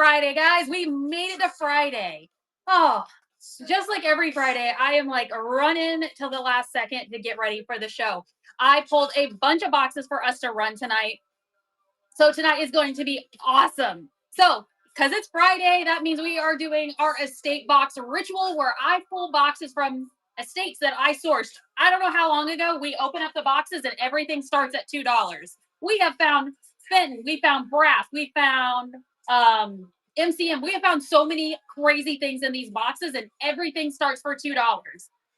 Friday, guys. We made it to Friday. Oh, just like every Friday, I am like running till the last second to get ready for the show. I pulled a bunch of boxes for us to run tonight. So tonight is going to be awesome. So, because it's Friday, that means we are doing our estate box ritual where I pull boxes from estates that I sourced. I don't know how long ago. We open up the boxes and everything starts at $2. We have found Fenton, we found Brass, we found MCM. We have found so many crazy things in these boxes, and everything starts for $2.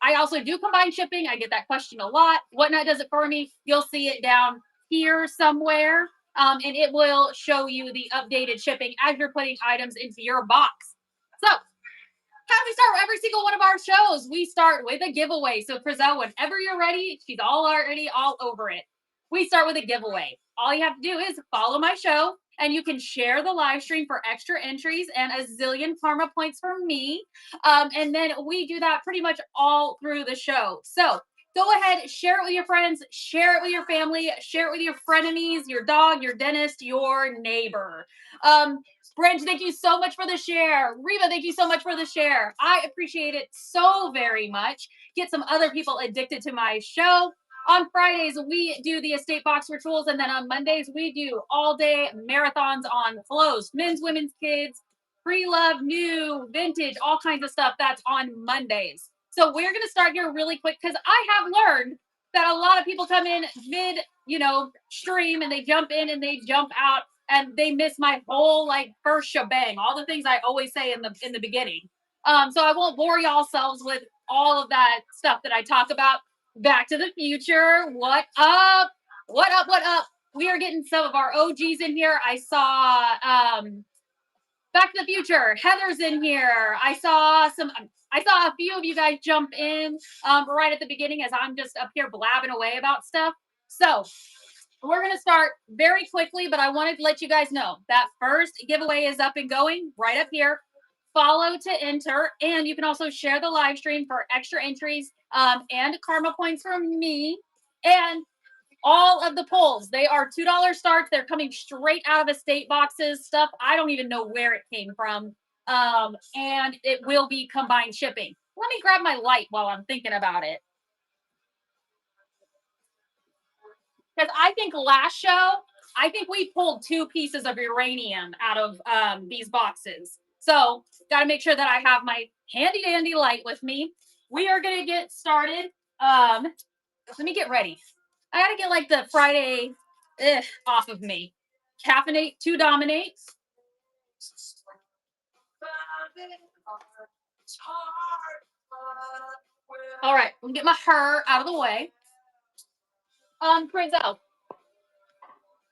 I also do combine shipping. I get that question a lot. Whatnot does it for me. You'll see it down here somewhere. And it will show you the updated shipping as you're putting items into your box. So, how do we start every single one of our shows? We start with a giveaway. So, Frizzell, whenever you're ready, she's already all over it. We start with a giveaway. All you have to do is follow my show, and you can share the live stream for extra entries and a zillion karma points for me. And then we do that pretty much all through the show. So, go ahead, share it with your friends, share it with your family, share it with your frenemies, your dog, your dentist, your neighbor. Bridge, thank you so much for the share. Reba, thank you so much for the share. I appreciate it so very much. Get some other people addicted to my show. On Fridays, we do the estate box rituals, and then on Mondays, we do all-day marathons on clothes, men's, women's, kids, pre-love, new, vintage, all kinds of stuff. That's on Mondays. So we're going to start here really quick because I have learned that a lot of people come in mid, stream, and they jump in and they jump out and they miss my whole first shebang, all the things I always say in the beginning. So I won't bore y'all selves with all of that stuff that I talk about. Back to the Future. What up? What up? What up? We are getting some of our OGs in here. I saw Back to the Future. Heather's in here. I saw a few of you guys jump in right at the beginning as I'm just up here blabbing away about stuff. So we're going to start very quickly, but I wanted to let you guys know that first giveaway is up and going right up here. Follow to enter, and you can also share the live stream for extra entries and karma points from me. And all of the polls, they are $2 starts. They're coming straight out of estate boxes, stuff I don't even know where it came from. And it will be combined shipping. Let me grab my light while I'm thinking about it. Because I think last show, we pulled 2 pieces of uranium out of these boxes. So, got to make sure that I have my handy dandy light with me. We are going to get started. Let me get ready. I got to get the Friday off of me. Caffeinate to dominate. All right, I'm gonna get my hair out of the way. Frizzell,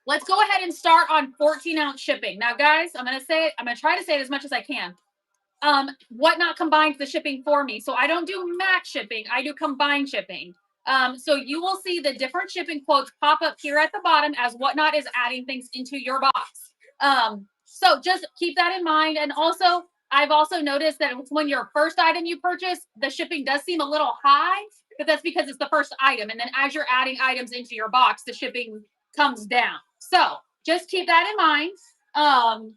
let's go ahead and start on 14-ounce shipping. Now, guys, I'm gonna try to say it as much as I can. Whatnot combines the shipping for me. So I don't do max shipping, I do combined shipping. So you will see the different shipping quotes pop up here at the bottom as Whatnot is adding things into your box. So just keep that in mind. And also, I've also noticed that when your first item you purchase, the shipping does seem a little high, but that's because it's the first item. And then as you're adding items into your box, the shipping comes down. So just keep that in mind.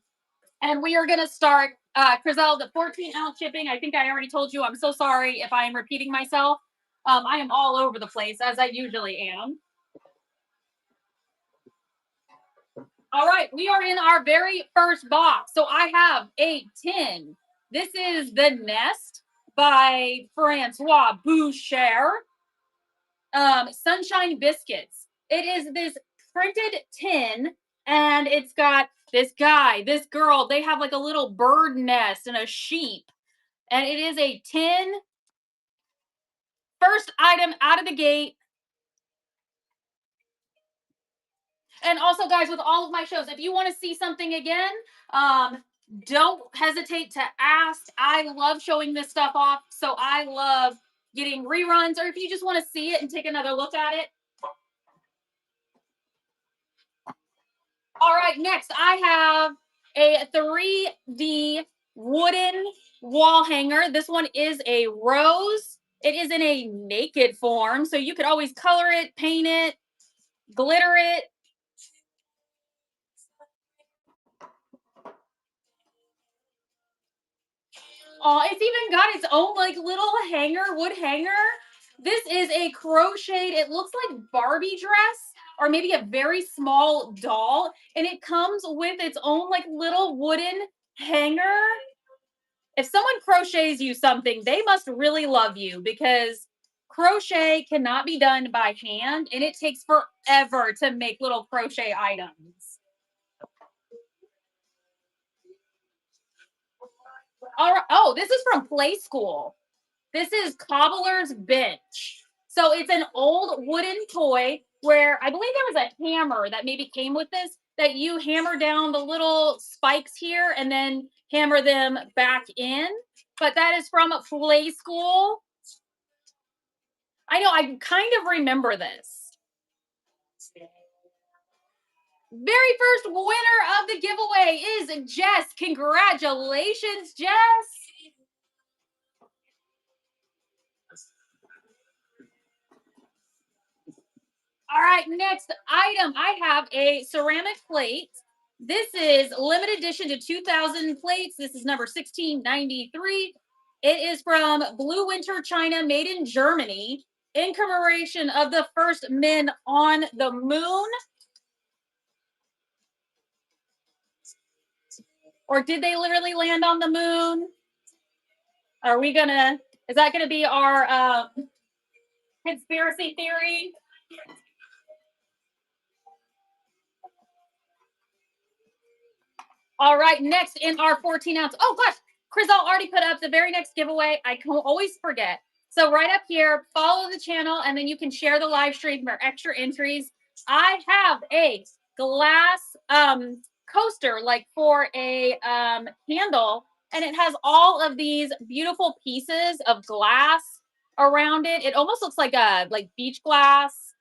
And we are going to start, Crizel, the 14-ounce shipping. I think I already told you. I'm so sorry if I am repeating myself. I am all over the place, as I usually am. All right, we are in our very first box. So I have a tin. This is The Nest by Francois Boucher. Sunshine Biscuits. It is this printed tin, and it's got this guy, this girl. They have a little bird nest and a sheep. And it is a tin. First item out of the gate. And also, guys, with all of my shows, if you want to see something again, don't hesitate to ask. I love showing this stuff off. So I love getting reruns, or if you just want to see it and take another look at it. All right, next I have a 3D wooden wall hanger. This one is a rose. It is in a naked form, so you could always color it, paint it, glitter it. Oh, it's even got its own like little hanger, wood hanger. This is a crocheted, it looks like Barbie dress or maybe a very small doll. And it comes with its own like little wooden hanger. If someone crochets you something, they must really love you because crochet cannot be done by hand and it takes forever to make little crochet items. All right. Oh, this is from Play School. This is Cobbler's Bench. So it's an old wooden toy where I believe there was a hammer that maybe came with this that you hammer down the little spikes here and then hammer them back in. But that is from Play School. I know, I kind of remember this. Very first winner of the giveaway is Jess. Congratulations, Jess. All right, next item. I have a ceramic plate. This is limited edition to 2,000 plates. This is number 1693. It is from Blue Winter China, made in Germany, in commemoration of the first men on the moon. Or did they literally land on the moon? Are we gonna, is that gonna be our conspiracy theory? All right, next in our 14 ounce. Oh gosh, Crystal already put up the very next giveaway. I can always forget. So right up here, follow the channel and then you can share the live stream for extra entries. I have a glass coaster like for a handle, and it has all of these beautiful pieces of glass around it. It almost looks like a beach glass.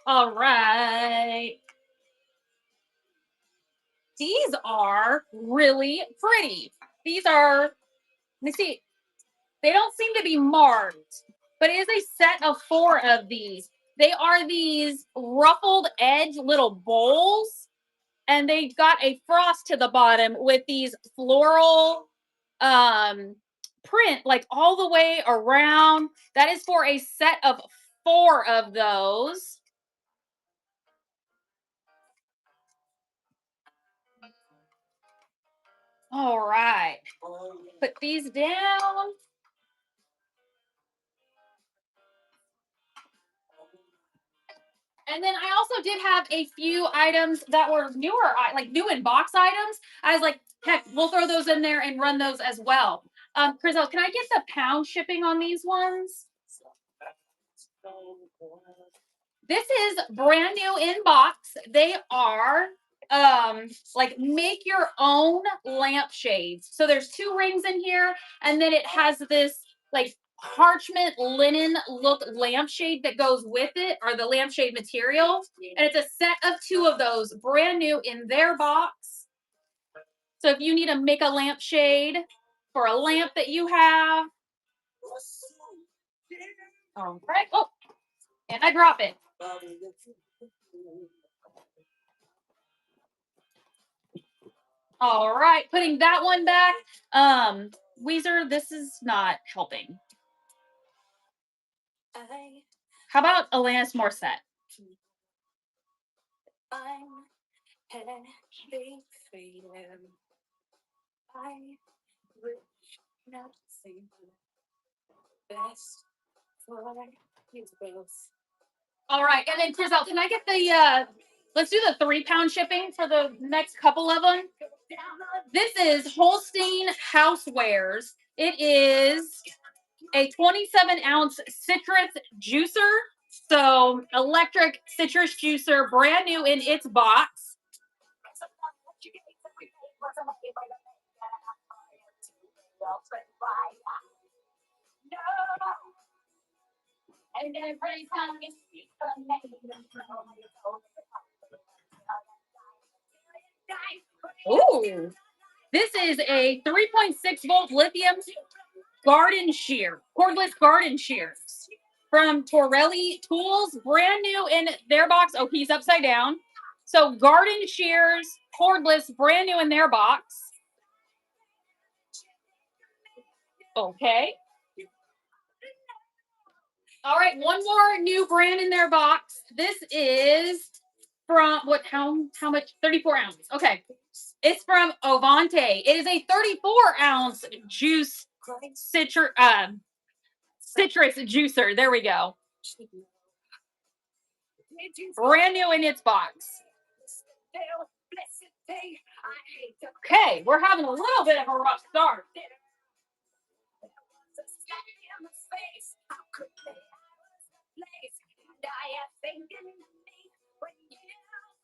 All right. These are really pretty. These are, let me see, they don't seem to be marked, but it is a set of 4 of these. They are these ruffled edge little bowls, and they've got a frost to the bottom with these floral print like all the way around. That is for a set of 4 of those. All right. Put these down. And then I also did have a few items that were newer, like new in box items. I was like, heck, we'll throw those in there and run those as well. Crystal, can I get the pound shipping on these ones? This is brand new in box. They are like make your own lampshades. So there's 2 rings in here, and then it has this like parchment linen look lampshade that goes with it, or the lampshade material. And it's a set of 2 of those, brand new in their box. So if you need to make a lampshade for a lamp that you have. All right. Oh, and I drop it. All right, putting that one back. Weezer, this is not helping. How about Alanis Morissette? All right, and then Crystal, can I get the let's do the 3-pound shipping for the next couple of them. This is Holstein Housewares. It is a 27-ounce citrus juicer. So electric citrus juicer, brand new in its box. Ooh, this is a 3.6 volt lithium garden shear, cordless garden shears from Torelli Tools, brand new in their box. Oh, he's upside down. So garden shears, cordless, brand new in their box. Okay. All right, one more new brand in their box. This is from what? How much? 34 ounce. Okay, it's from Ovante. It is a 34-ounce juice citrus juicer. There we go. Brand new in its box. Okay, we're having a little bit of a rough start.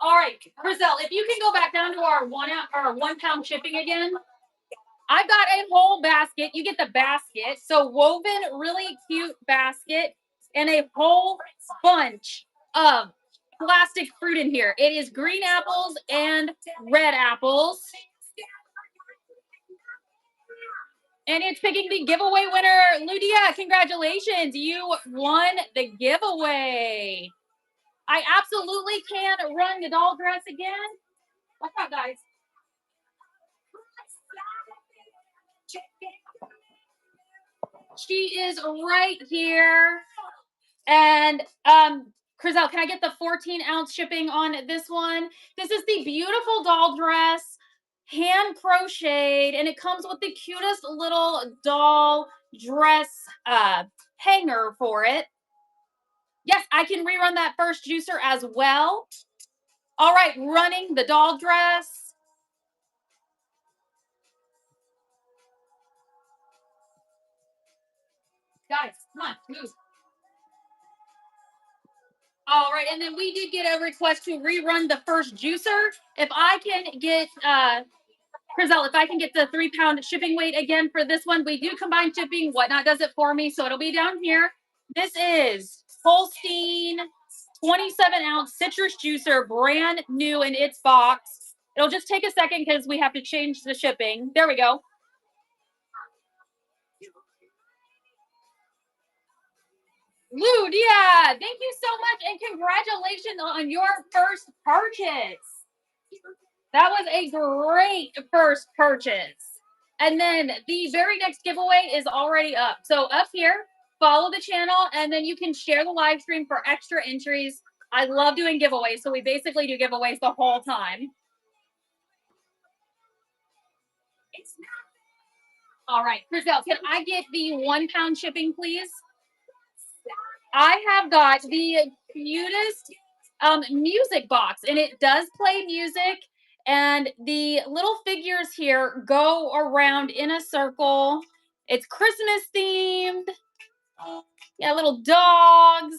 All right, Brazil, if you can go back down to our 1 pound shipping again. I've got a whole basket. You get the basket. So woven, really cute basket and a whole bunch of plastic fruit in here. It is green apples and red apples. And it's picking the giveaway winner. Ludia, congratulations. You won the giveaway. I absolutely can run the doll dress again. What's up, guys? She is right here. And Crizel, can I get the 14-ounce shipping on this one? This is the beautiful doll dress, hand crocheted, and it comes with the cutest little doll dress hanger for it. Yes, I can rerun that first juicer as well. All right, running the doll dress. Guys, come on, move. All right, and then we did get a request to rerun the first juicer. If I can get, Crizel, if I can get the 3-pound shipping weight again for this one, we do combine shipping. Whatnot does it for me, so it'll be down here. This is Holstein 27-ounce citrus juicer, brand new in its box. It'll just take a second because we have to change the shipping. There we go. Ludia, thank you so much, and congratulations on your first purchase. That was a great first purchase. And then the very next giveaway is already up. So up here, follow the channel, and then you can share the live stream for extra entries. I love doing giveaways, so we basically do giveaways the whole time. All right, Crizel, can I get the 1-pound shipping, please? I have got the cutest music box, and it does play music. And the little figures here go around in a circle. It's Christmas themed. Yeah, little dogs.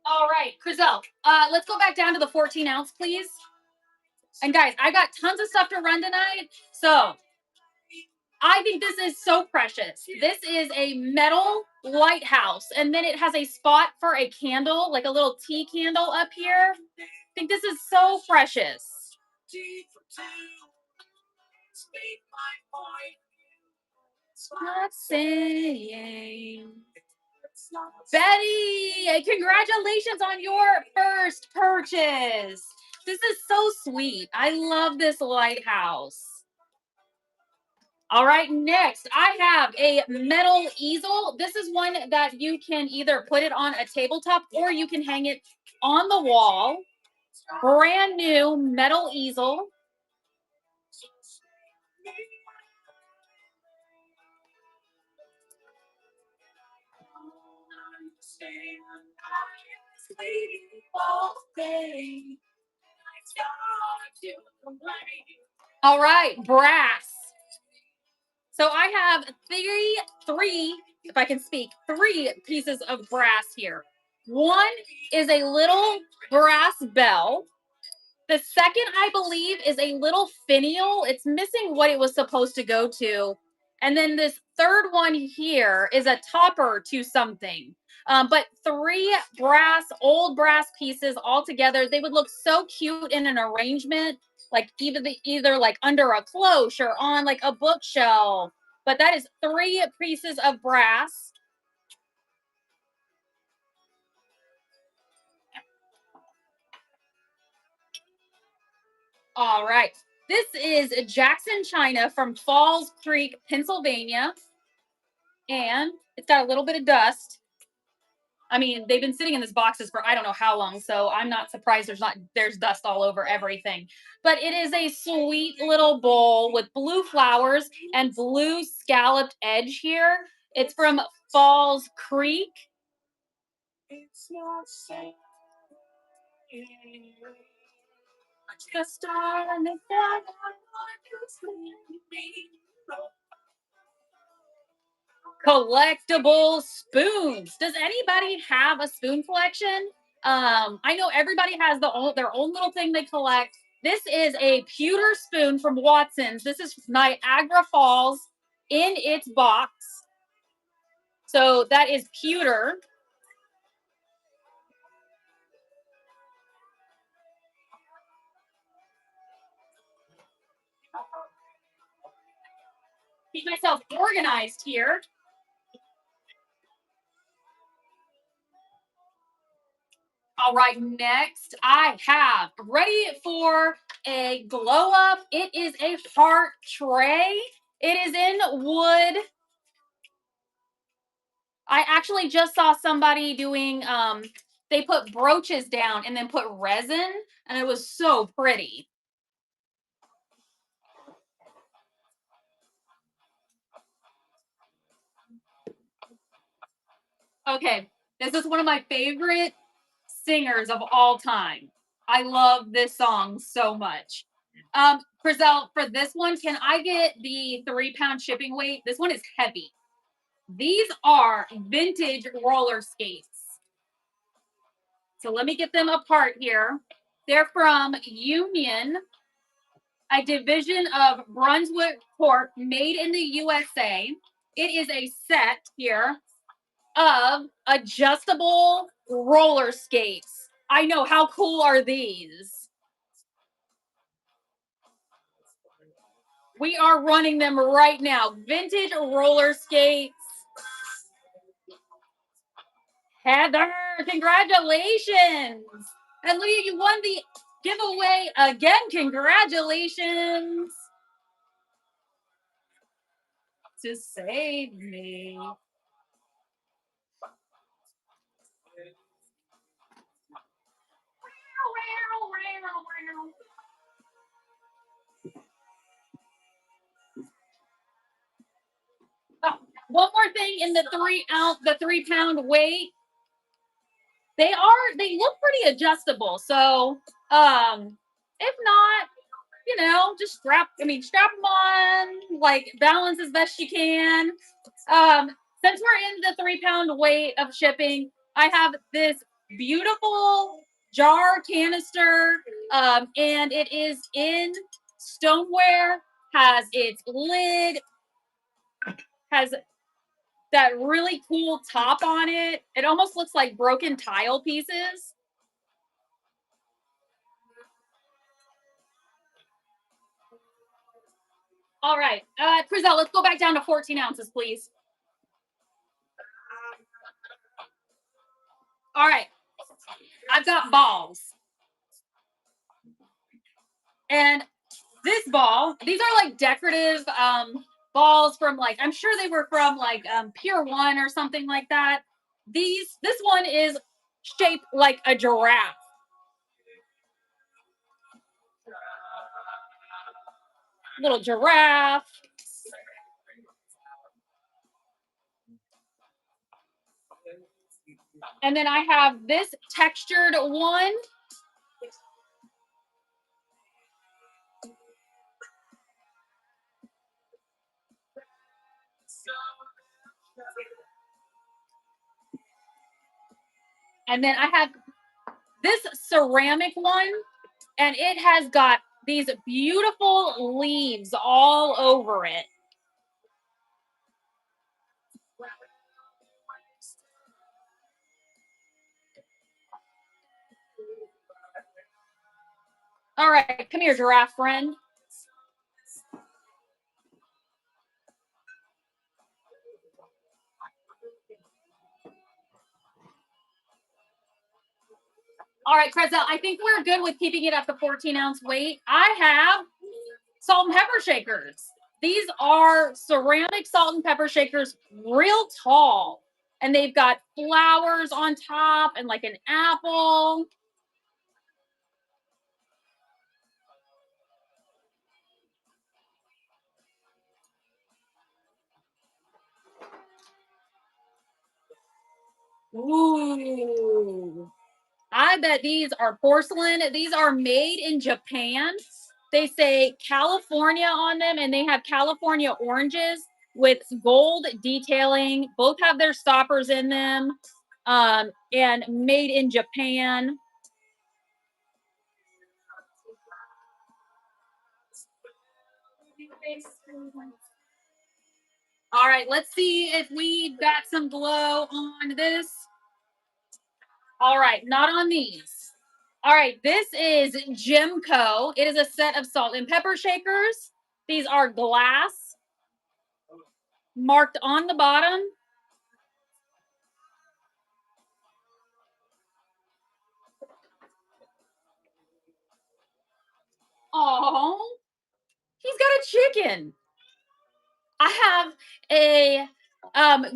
All right, Crizel, let's go back down to the 14-ounce, please. And guys, I got tons of stuff to run tonight. So I think this is so precious. This is a metal lighthouse, and then it has a spot for a candle, like a little tea candle up here. I think this is so precious. Not saying. Betty, congratulations on your first purchase. This is so sweet. I love this lighthouse. All right, next I have a metal easel. This is one that you can either put it on a tabletop or you can hang it on the wall. Brand new metal easel. All right, brass. So I have three, if I can speak, 3 pieces of brass here. One is a little brass bell. The second, I believe, is a little finial. It's missing what it was supposed to go to. And then this third one here is a topper to something. But three old brass pieces all together, they would look so cute in an arrangement, like either like under a cloche or on like a bookshelf. But that is three pieces of brass. All right. This is Jackson China from Falls Creek, Pennsylvania. And it's got a little bit of dust. I mean, they've been sitting in these boxes for I don't know how long, so I'm not surprised there's dust all over everything. But it is a sweet little bowl with blue flowers and blue scalloped edge here. It's from Falls Creek. It's not safe. Just on the collectible spoons. Does anybody have a spoon collection? I know everybody has their own little thing they collect. This is a pewter spoon from Watson's. This is Niagara Falls in its box. So that is pewter. Keep myself organized here. All right, next I have ready for a glow up. It is a heart tray. It is in wood. I actually just saw somebody doing they put brooches down and then put resin and it was so pretty. Okay, this is one of my favorite singers of all time. I love this song so much. Frizzell, for this one, can I get the 3-pound shipping weight? This one is heavy. These are vintage roller skates. So let me get them apart here. They're from Union, a division of Brunswick Corp, made in the USA. It is a set here of adjustable roller skates. I know, how cool are these? We are running them right now. Vintage roller skates. Heather, congratulations. And Leah, you won the giveaway again. Congratulations. To save me. Oh, one more thing in the 3-pound weight. They look pretty adjustable. So if not, just strap them on, like balance as best you can. Since we're in the 3-pound weight of shipping, I have this beautiful jar canister, and it is in stoneware, has its lid, has that really cool top on it. It almost looks like broken tile pieces. All right, Crizel, let's go back down to 14 ounces, please. All right, I've got balls. And this ball, these are like decorative balls from like, I'm sure they were from like Pier 1 or something like that. This one is shaped like a giraffe. Little giraffe. And then I have this textured one. And then I have this ceramic one, and it has got these beautiful leaves all over it. All right, come here, giraffe friend. All right, Crezzel, I think we're good with keeping it at the 14-ounce weight. I have salt and pepper shakers. These are ceramic salt and pepper shakers, real tall. And they've got flowers on top and like an apple. Ooh. I bet these are porcelain. These are made in Japan. They say California on them, and they have California oranges with gold detailing. Both have their stoppers in them, and made in Japan. All right, let's see if we've got some glow on this. All right, not on these. All right, this is Jimco. It is a set of salt and pepper shakers. These are glass, marked on the bottom. Oh, he's got a chicken. I have a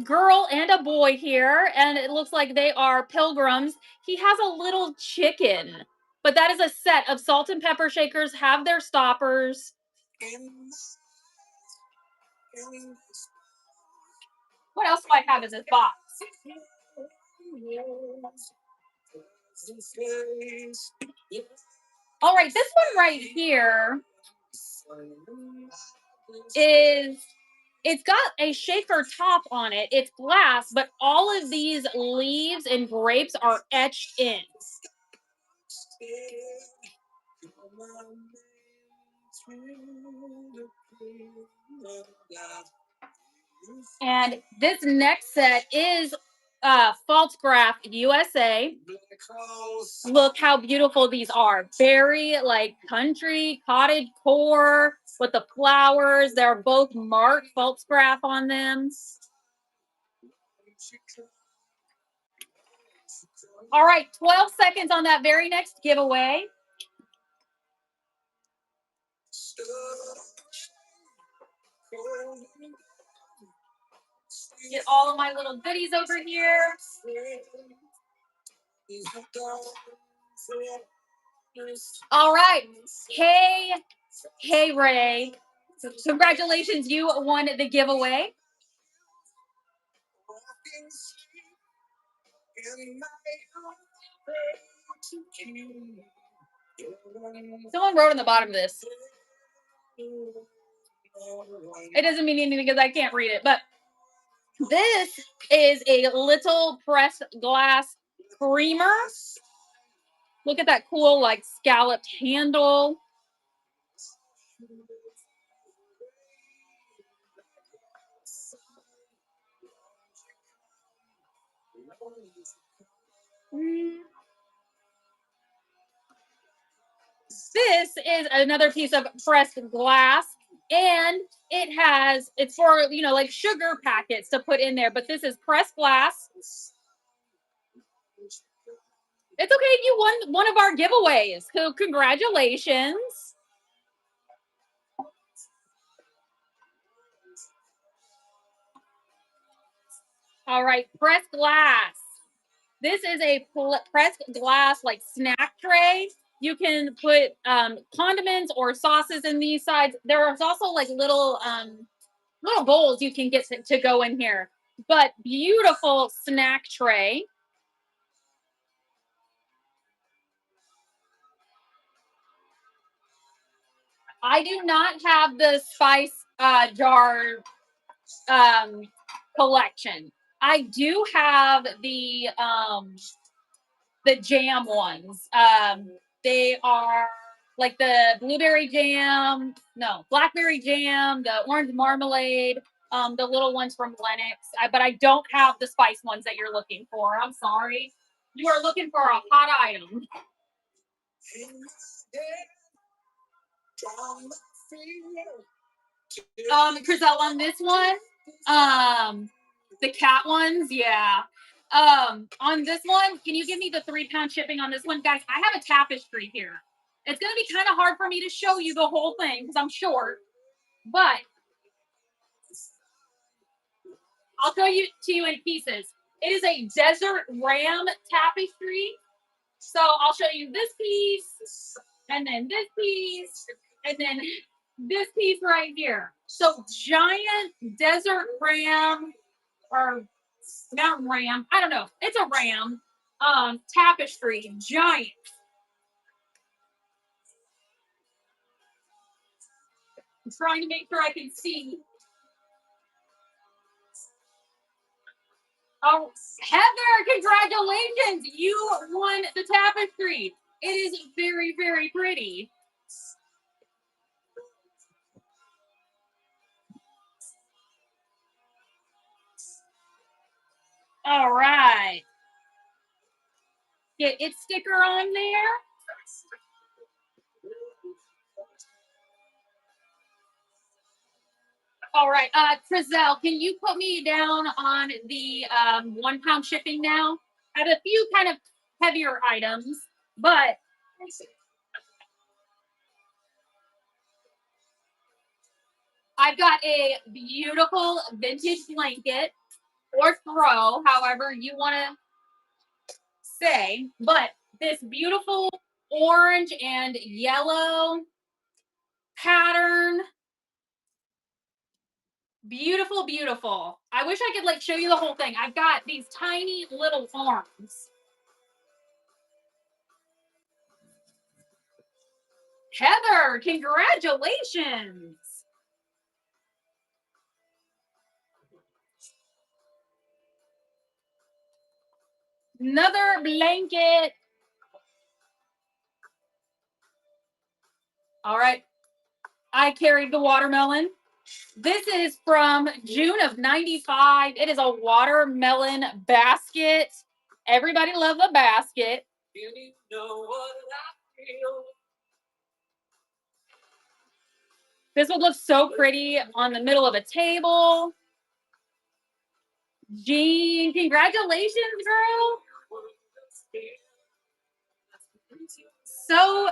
girl and a boy here, and it looks like they are pilgrims. He has a little chicken, but that is a set of salt and pepper shakers, have their stoppers. What else do I have in this box? All right, this one right here is, it's got a shaker top on it. It's glass, but all of these leaves and grapes are etched in. And this next set is Falsgraph USA. Look how beautiful these are. Very like country, cottage core with the flowers. They're both marked Falsgraph on them. All right, 12 seconds on that very next giveaway. Get all of my little goodies over here. All right. Hey, Ray. Congratulations, you won the giveaway. Someone wrote on the bottom of this. It doesn't mean anything because I can't read it, but this is a little pressed glass creamer. Look at that cool, like scalloped handle. This is another piece of pressed glass, and it's for, like sugar packets to put in there, but this is pressed glass. It's okay, you won one of our giveaways, so congratulations. All right, pressed glass. This is a pressed glass like snack tray. You can put condiments or sauces in these sides. There's also like little bowls you can get to go in here. But beautiful snack tray. I do not have the spice jar collection. I do have the jam ones. They are like the blueberry jam, no, blackberry jam, the orange marmalade, the little ones from Lennox. But I don't have the spice ones that you're looking for. I'm sorry. You are looking for a hot item. Chriselle, on this one, the cat ones, yeah. On this one, can you give me the 3-pound shipping on this one? Guys, I have a tapestry here. It's going to be kind of hard for me to show you the whole thing because I'm short, but I'll show you to you in pieces. It is a desert ram tapestry. So I'll show you this piece, and then this piece, and then this piece right here. So giant desert ram or mountain ram. I don't know. It's a ram tapestry, giant. I'm trying to make sure I can see. Oh, Heather, congratulations. You won the tapestry. It is very, very pretty. All right. Get its sticker on there. All right. Trizelle, can you put me down on the 1-pound shipping now? I have a few kind of heavier items, but I've got a beautiful vintage blanket or throw, however you want to say, but this beautiful orange and yellow pattern. Beautiful, beautiful. I wish I could like show you the whole thing. I've got these tiny little arms. Heather, congratulations. Another blanket. All right. I carried the watermelon. This is from June of 95. It is a watermelon basket. Everybody loves a basket. This would look so pretty on the middle of a table. Jean, congratulations, girl.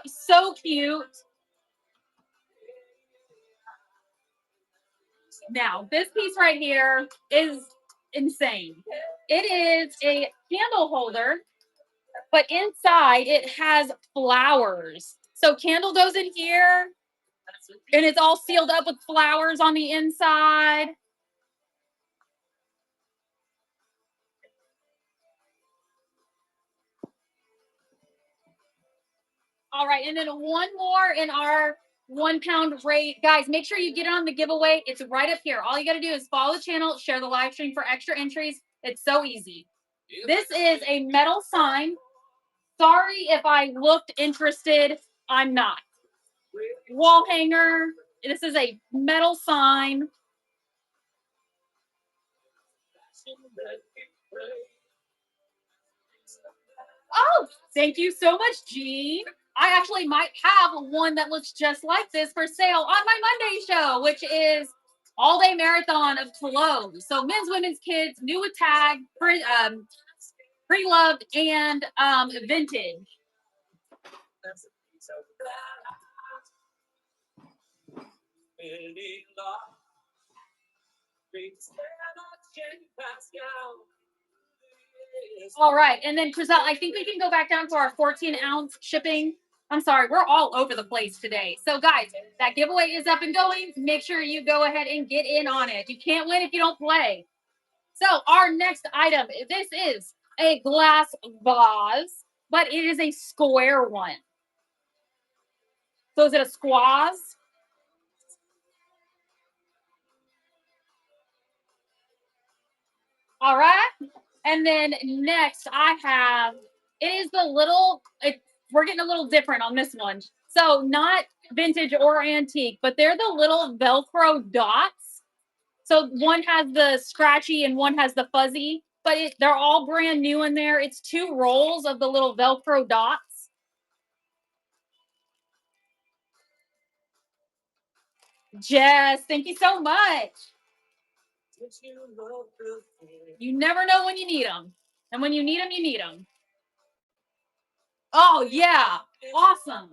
So cute. Now, this piece right here is insane. It is a candle holder, but inside it has flowers. So candle goes in here, and it's all sealed up with flowers on the inside. All right, and then one more in our 1-pound rate. Guys, make sure you get it on the giveaway. It's right up here. All you got to do is follow the channel, share the live stream for extra entries. It's so easy. This is a metal sign. Sorry if I looked interested. I'm not. Wall hanger. This is a metal sign. Oh, thank you so much, Jean. I actually might have one that looks just like this for sale on my Monday show, which is all day marathon of clothes. So men's, women's, kids, new with tag, pre-loved, and vintage. All right, and then Chriselle, I think we can go back down to our 14-ounce shipping. I'm sorry, we're all over the place today. So guys, that giveaway is up and going. Make sure you go ahead and get in on it. You can't win if you don't play. So our next item, this is a glass vase, but it is a square one. So is it a squaz? All right. And then next I have, it is the little, we're getting a little different on this one. So not vintage or antique, but they're the little Velcro dots. So one has the scratchy and one has the fuzzy, but they're all brand new in there. It's 2 rolls of the little Velcro dots. Jess, thank you so much. You never know when you need them. And when you need them, you need them. Oh, yeah. Awesome.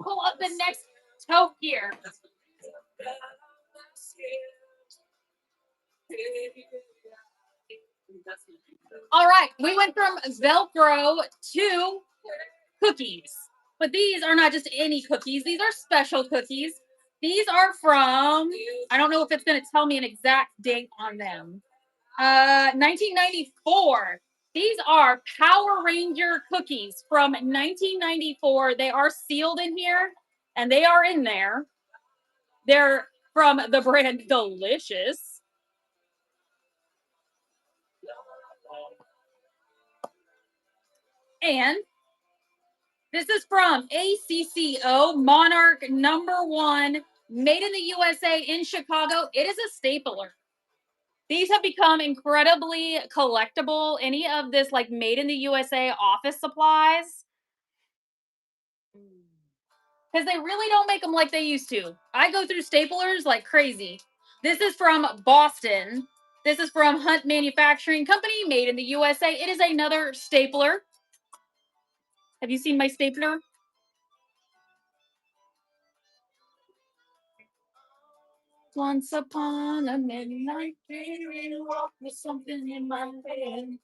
Pull up the next tote here. All right, we went from Velcro to cookies. But these are not just any cookies, these are special cookies. These are from, I don't know if it's going to tell me an exact date on them. 1994. These are Power Ranger cookies from 1994. They are sealed in here, and they are in there. They're from the brand Delicious. And this is from ACCO Monarch #1, made in the USA in Chicago. It is a stapler. These have become incredibly collectible. Any of this, like, made in the USA office supplies, because they really don't make them like they used to. I go through staplers like crazy. This is from Boston. This is from Hunt Manufacturing Company, made in the USA. It is another stapler. Have you seen my stapler? Once upon a midnight dream, walk with something in my head.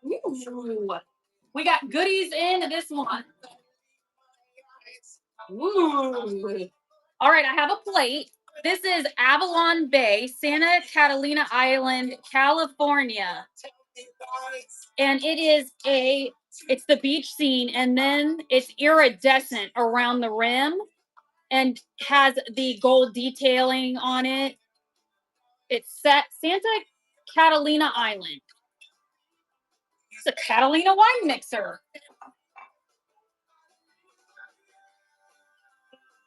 Ooh. We got goodies in this one. Ooh. All right, I have a plate. This is Avalon Bay, Santa Catalina Island, California. And it's the beach scene, and then it's iridescent around the rim and has the gold detailing on it. It's set Santa Catalina Island. It's a Catalina wine mixer.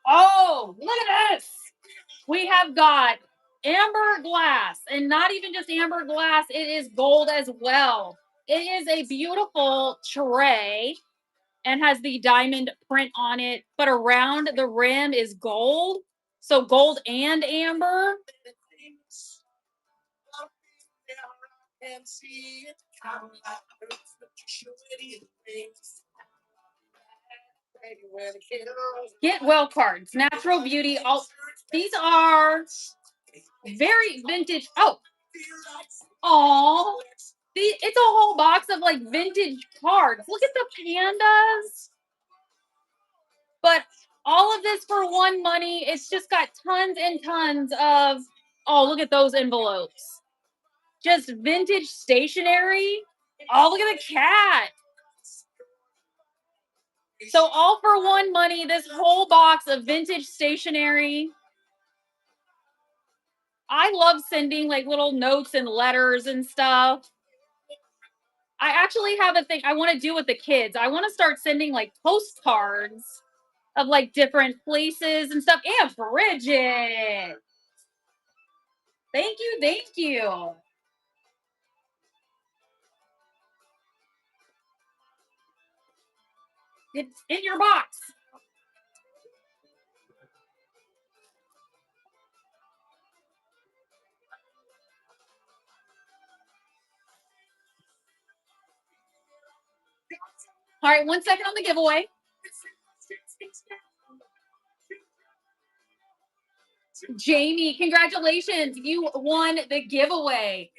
Oh, look at this. We have got amber glass, and not even just amber glass, it is gold as well. It is a beautiful tray and has the diamond print on it, but around the rim is gold. So gold and amber. Get well cards, natural beauty. All these are very vintage. Oh, it's a whole box of like vintage cards. Look at the pandas. But all of this for one money. It's just got tons and tons of. Oh, look at those envelopes. Just vintage stationery. Oh, look at the cat. So all for one money, this whole box of vintage stationery. I love sending like little notes and letters and stuff. I actually have a thing I want to do with the kids. I want to start sending like postcards of like different places and stuff. And Bridget. Thank you, thank you. It's in your box. All right, 1 second on the giveaway. Jamie, congratulations. You won the giveaway.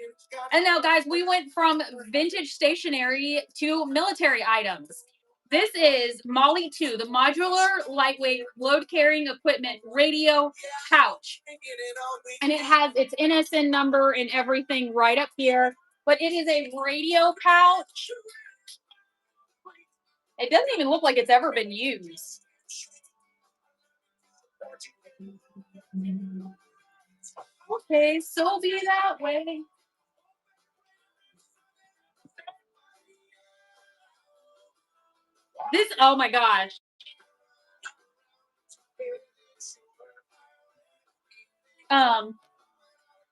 And now, guys, we went from vintage stationery to military items. This is Molly 2, the modular, lightweight, load carrying equipment radio pouch. And it has its NSN number and everything right up here. But it is a radio pouch. It doesn't even look like it's ever been used. Okay, so be that way. This, oh my gosh.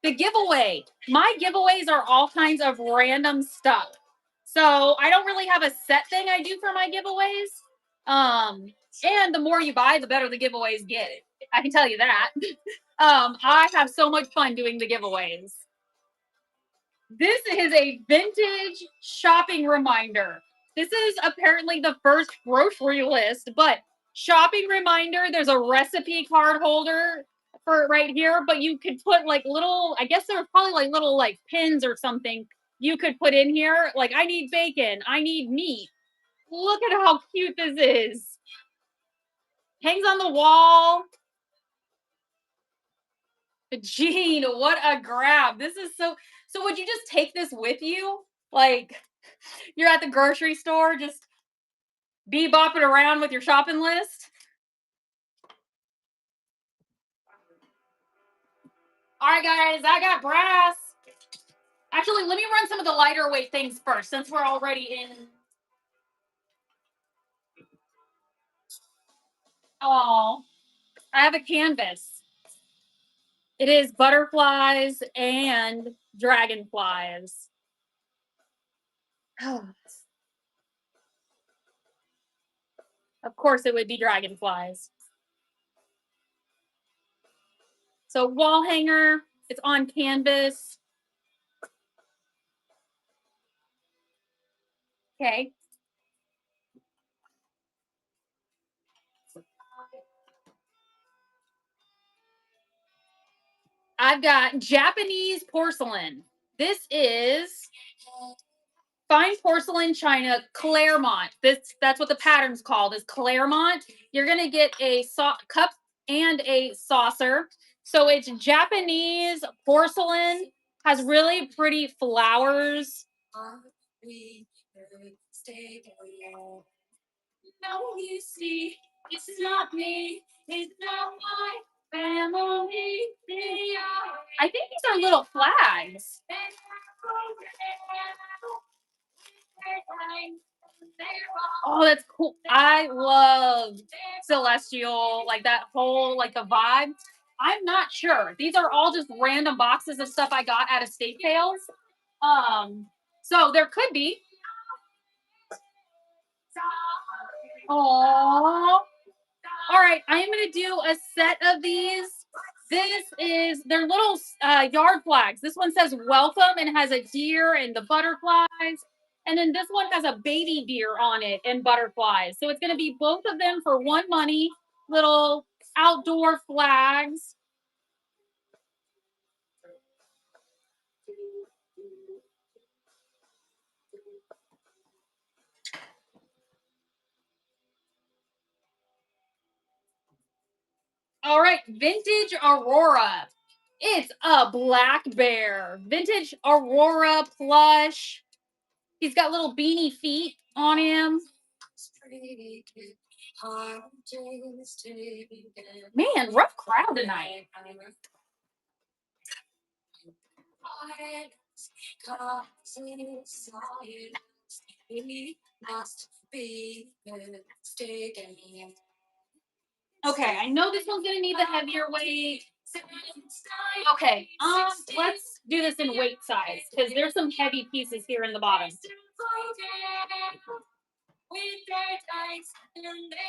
The giveaway. My giveaways are all kinds of random stuff. So I don't really have a set thing I do for my giveaways. And the more you buy, the better the giveaways get. I can tell you that. I have so much fun doing the giveaways. This is a vintage shopping reminder. This is apparently the first grocery list, but shopping reminder. There's a recipe card holder for right here, but you could put like little, I guess there were probably like little like pins or something you could put in here. Like, I need bacon, I need meat. Look at how cute this is. Hangs on the wall. Gene, what a grab. This is so would you just take this with you? Like, you're at the grocery store, just bebopping around with your shopping list. All right, guys, I got brass. Actually, let me run some of the lighter weight things first, since we're already in. Oh, I have a canvas. It is butterflies and dragonflies. Oh. Of course, it would be dragonflies. So wall hanger, it's on canvas. Okay. I've got Japanese porcelain. This is fine porcelain china, Claremont. That's what the pattern's called, is Claremont. You're gonna get a cup and a saucer. So it's Japanese porcelain, has really pretty flowers. No, you see, it's not me, it's not my family. I think these are little flags. Oh, that's cool. I love Celestial, like that whole, like the vibe. I'm not sure. These are all just random boxes of stuff I got at estate sales. So there could be. Oh, all right. I am going to do a set of these. This is their little yard flags. This one says welcome and has a deer and the butterflies. And then this one has a baby deer on it and butterflies. So it's going to be both of them for one money, little outdoor flags. All right, vintage Aurora. It's a black bear. Vintage Aurora plush. He's got little beanie feet on him. Man, rough crowd tonight. Okay, I know this one's gonna need the heavier weight. Okay, let's do this in weight size because there's some heavy pieces here in the bottom.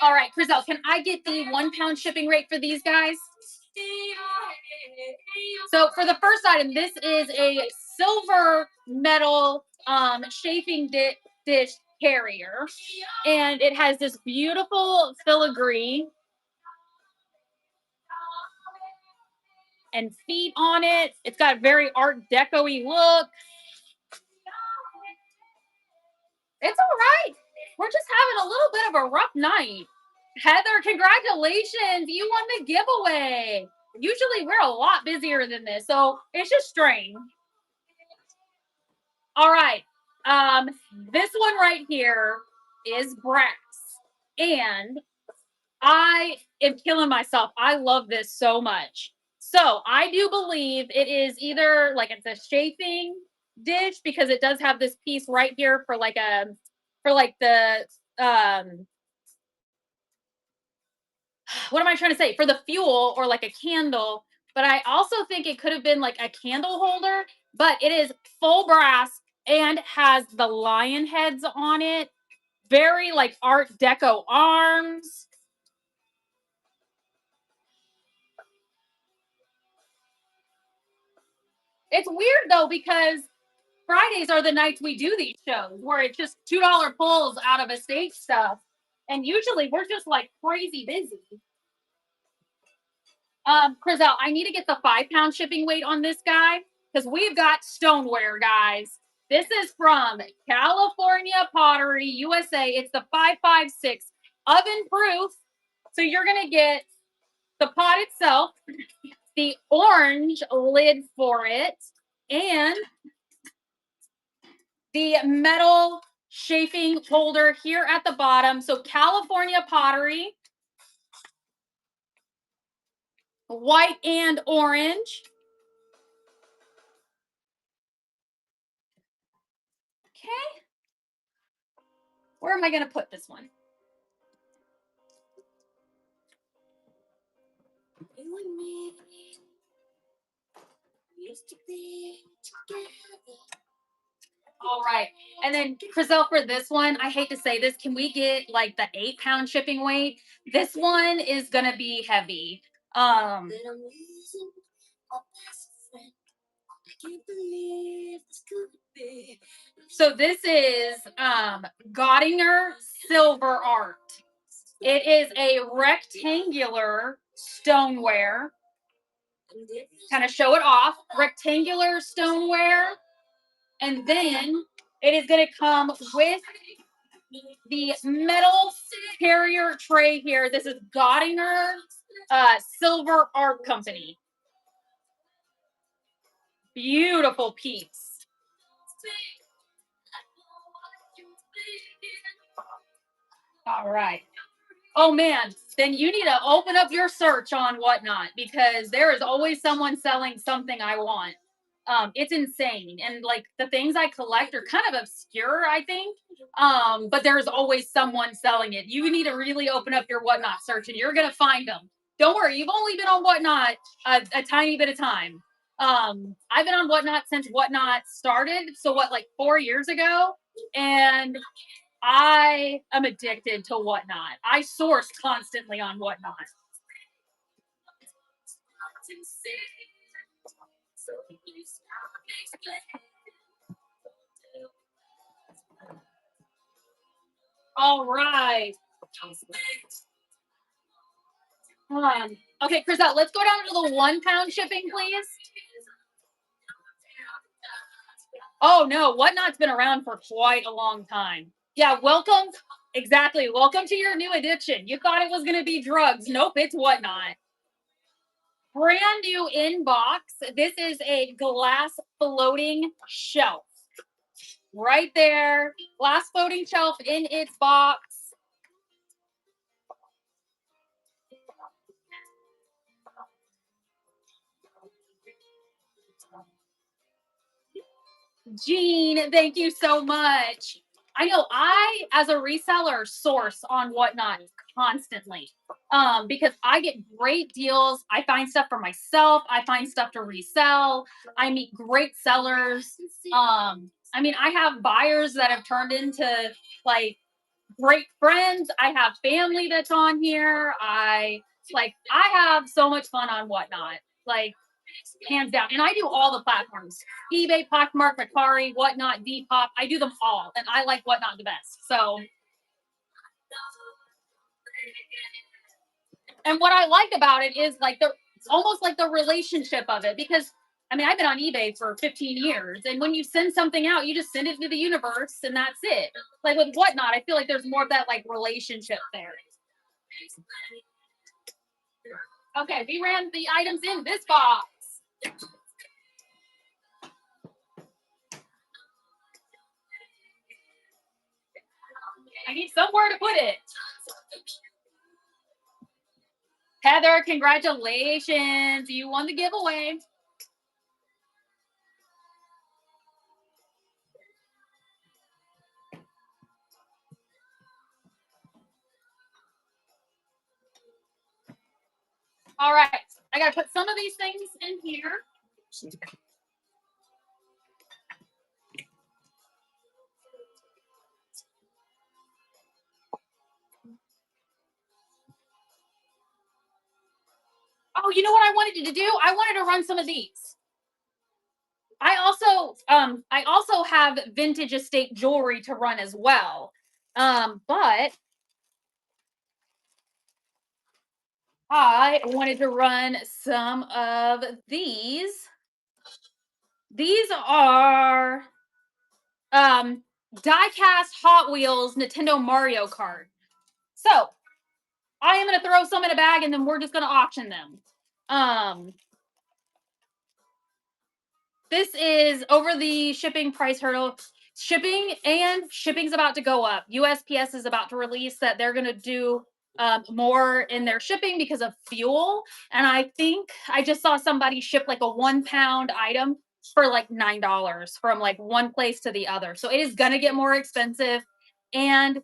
All right, Chriselle, can I get the 1 pound shipping rate for these guys? So for the first item, this is a silver metal chafing dish carrier, and it has this beautiful filigree and feet on it. It's got a very Art Deco-y look. It's all right. We're just having a little bit of a rough night. Heather, congratulations. You won the giveaway. Usually we're a lot busier than this, so it's just strange. All right. This one right here is brass. And I am killing myself. I love this so much. So I do believe it is either like it's a chafing dish because it does have this piece right here for like the what am I trying to say? For the fuel or like a candle, but I also think it could have been like a candle holder, but it is full brass and has the lion heads on it. Very like Art Deco arms. It's weird though because Fridays are the nights we do these shows where it's just $2 pulls out of estate stuff. And usually we're just like crazy busy. Crizel, I need to get the 5-pound shipping weight on this guy because we've got stoneware, guys. This is from California Pottery, USA. It's the 556 oven proof. So you're going to get the pot itself, the orange lid for it, and the metal chafing holder here at the bottom. So California Pottery, white and orange. Okay. Where am I going to put this one? You and me used to be together. All right. And then Crizel, for this one, I hate to say this, can we get like the 8-pound shipping weight? This one is gonna be heavy. So this is Gottinger silver art. It is a rectangular stoneware. Kind of show it off. Rectangular stoneware. And then it is going to come with the metal carrier tray here. This is Gottinger Silver Art Company. Beautiful piece. All right. Oh man, then you need to open up your search on Whatnot because there is always someone selling something I want. It's insane, and like the things I collect are kind of obscure, I think. But there's always someone selling it. You need to really open up your Whatnot search, and you're gonna find them. Don't worry, you've only been on Whatnot a tiny bit of time. I've been on Whatnot since Whatnot started, so what, like 4 years ago, and I am addicted to Whatnot. I source constantly on Whatnot. All right. Okay, Chriselle, let's go down to the 1-pound shipping, please. Oh no, Whatnot's been around for quite a long time. Yeah, welcome. Exactly. Welcome to your new addiction. You thought it was going to be drugs. Nope, it's Whatnot. Brand new in box. This is a glass floating shelf. Right there. Glass floating shelf in its box. Jean, thank you so much. I know I, as a reseller, source on Whatnot constantly because I get great deals. I find stuff for myself. I find stuff to resell. I meet great sellers. I mean, I have buyers that have turned into like great friends. I have family that's on here. I have so much fun on Whatnot. Like hands down. And I do all the platforms: eBay, Pockmark, Mercari, Whatnot, Depop. I do them all, and I like Whatnot the best. So, and what I like about it is like the almost like the relationship of it because. I mean, I've been on eBay for 15 years, and when you send something out, you just send it to the universe, and that's it. Like with Whatnot, I feel like there's more of that like relationship there. Okay, we ran the items in this box. I need somewhere to put it. Heather, congratulations. You won the giveaway. All right. I gotta put some of these things in here. Oh, you know what I wanted to do? I wanted to run some of these. I also have vintage estate jewelry to run as well. But I wanted to run some of these. These are die-cast Hot Wheels Nintendo Mario Kart. So I am going to throw some in a bag and then we're just going to auction them. This is over the shipping price hurdle. Shipping's about to go up. USPS is about to release that they're going to do more in their shipping because of fuel. And I think I just saw somebody ship like a 1 pound item for like $9 from like one place to the other. So it is going to get more expensive. And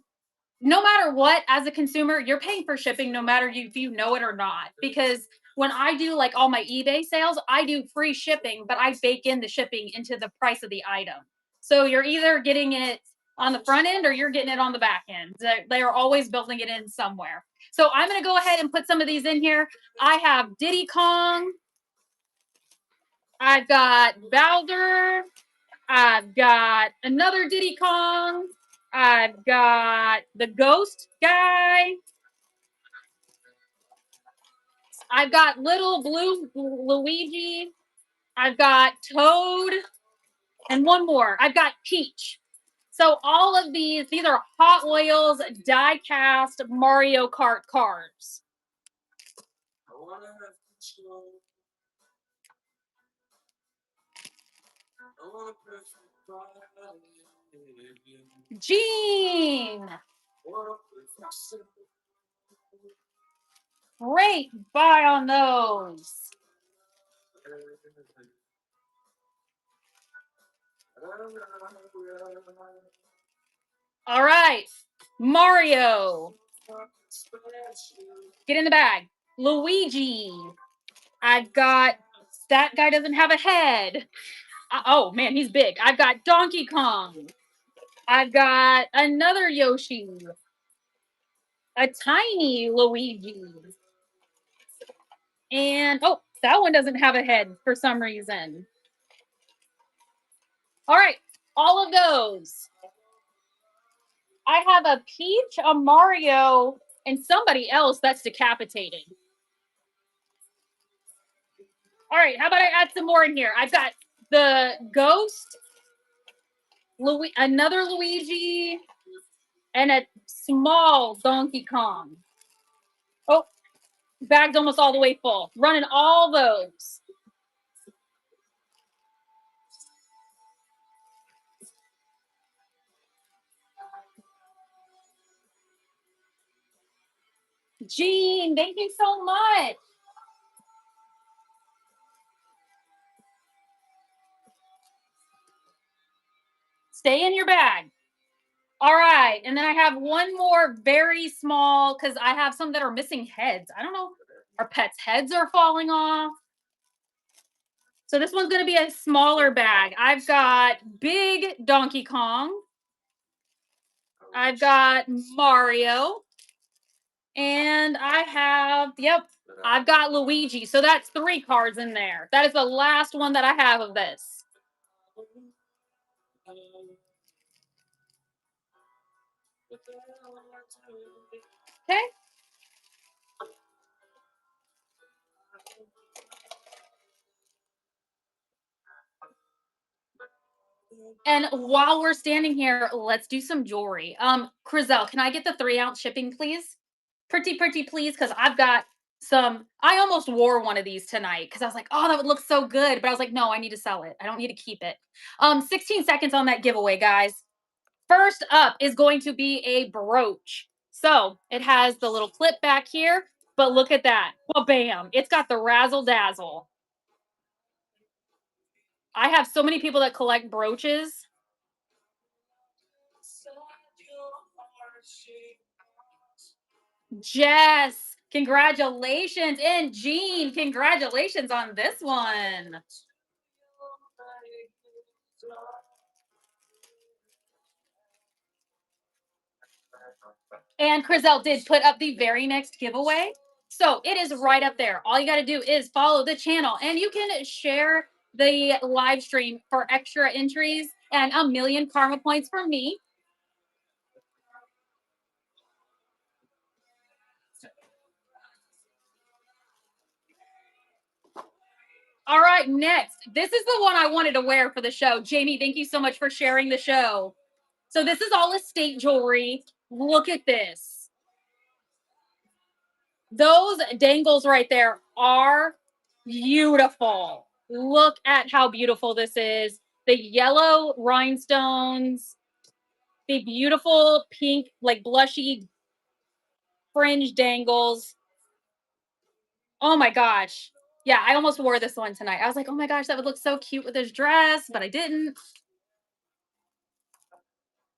no matter what, as a consumer, you're paying for shipping no matter if you know it or not. Because when I do like all my eBay sales, I do free shipping, but I bake in the shipping into the price of the item. So you're either getting it on the front end or you're getting it on the back end. They are always building it in somewhere. So I'm going to go ahead and put some of these in here. I have Diddy Kong. I've got Bowser. I've got another Diddy Kong. I've got the ghost guy. I've got little blue Luigi. I've got Toad. And one more. I've got Peach. So all of these are Hot Wheels die-cast Mario Kart cars. Gene. Great buy on those. All right. Mario. Get in the bag. Luigi. I've got that guy doesn't have a head. Oh man, he's big. I've got Donkey Kong. I've got another Yoshi. A tiny Luigi. And oh, that one doesn't have a head for some reason. All right, all of those. I have a Peach, a Mario, and somebody else that's decapitated. All right, how about I add some more in here? I've got the Ghost, another Luigi, and a small Donkey Kong. Oh, bag's almost all the way full. Running all those. Gene, thank you so much. Stay in your bag. All right. And then I have one more very small because I have some that are missing heads. I don't know. Our pets' heads are falling off. So this one's going to be a smaller bag. I've got big Donkey Kong. I've got Mario. And I have, I've got Luigi. So that's 3 cards in there. That is the last one that I have of this. Okay. And while we're standing here, let's do some jewelry. Crizel, can I get the 3-ounce shipping, please? Pretty, please, because I've got some. I almost wore one of these tonight because I was like, oh, that would look so good. But I was like, no, I need to sell it. I don't need to keep it. 16 seconds on that giveaway, guys. First up is going to be a brooch. So it has the little clip back here, but look at that. Well, bam. It's got the razzle dazzle. I have so many people that collect brooches. Jess, Congratulations. And Jean, congratulations on this one. And Crizel did put up the very next giveaway. So it is right up there. All you got to do is follow the channel and you can share the live stream for extra entries and 1,000,000 karma points for me. All right, next. This is the one I wanted to wear for the show. Jamie, thank you so much for sharing the show. So this is all estate jewelry. Look at this. Those dangles right there are beautiful. Look at how beautiful this is. The yellow rhinestones, the beautiful pink, like blushy fringe dangles. Oh my gosh. Yeah, I almost wore this one tonight. I was like, oh my gosh, that would look so cute with this dress, but I didn't.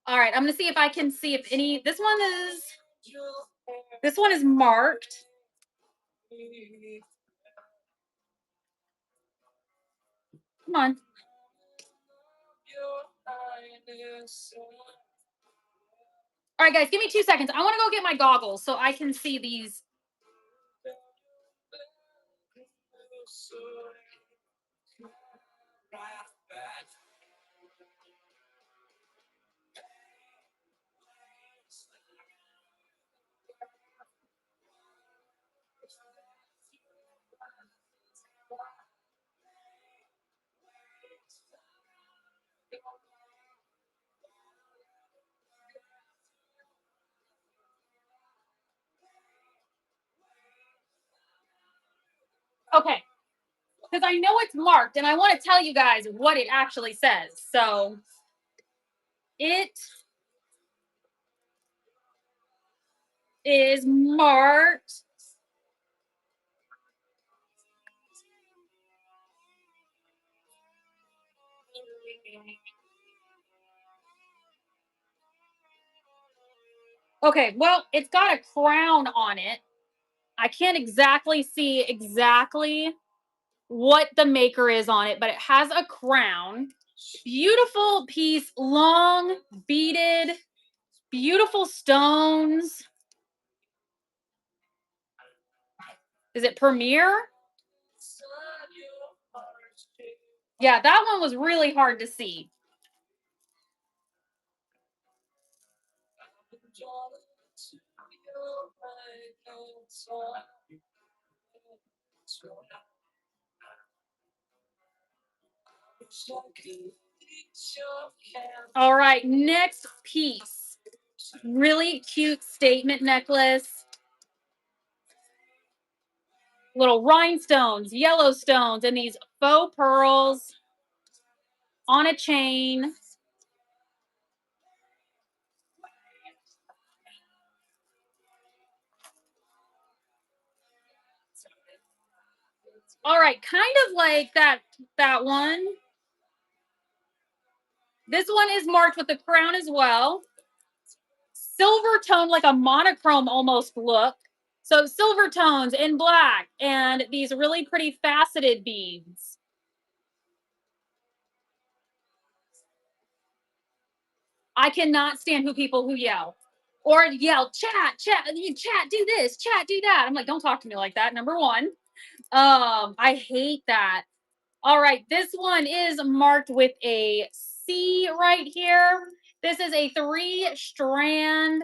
All right, I'm gonna see if I can see if any. This one is marked. Come on. All right, guys, give me 2 seconds. I want to go get my goggles so I can see these. Okay, because I know it's marked and I want to tell you guys what it actually says. So it is marked. Okay, well, it's got a crown on it. I can't exactly see exactly what the maker is on it, but it has a crown. Beautiful piece, long, beaded, beautiful stones. Is it Premier? Yeah, that one was really hard to see. All right, next piece. Really cute statement necklace. Little rhinestones, yellow stones, and these faux pearls on a chain. All right, kind of like that one. This one is marked with the crown as well. Silver tone, like a monochrome almost look. So silver tones in black and these really pretty faceted beads. I cannot stand people who yell or yell, chat, do this, chat, do that. I'm like, don't talk to me like that. Number one. I hate that. All right, this one is marked with a C right here. This is a 3-strand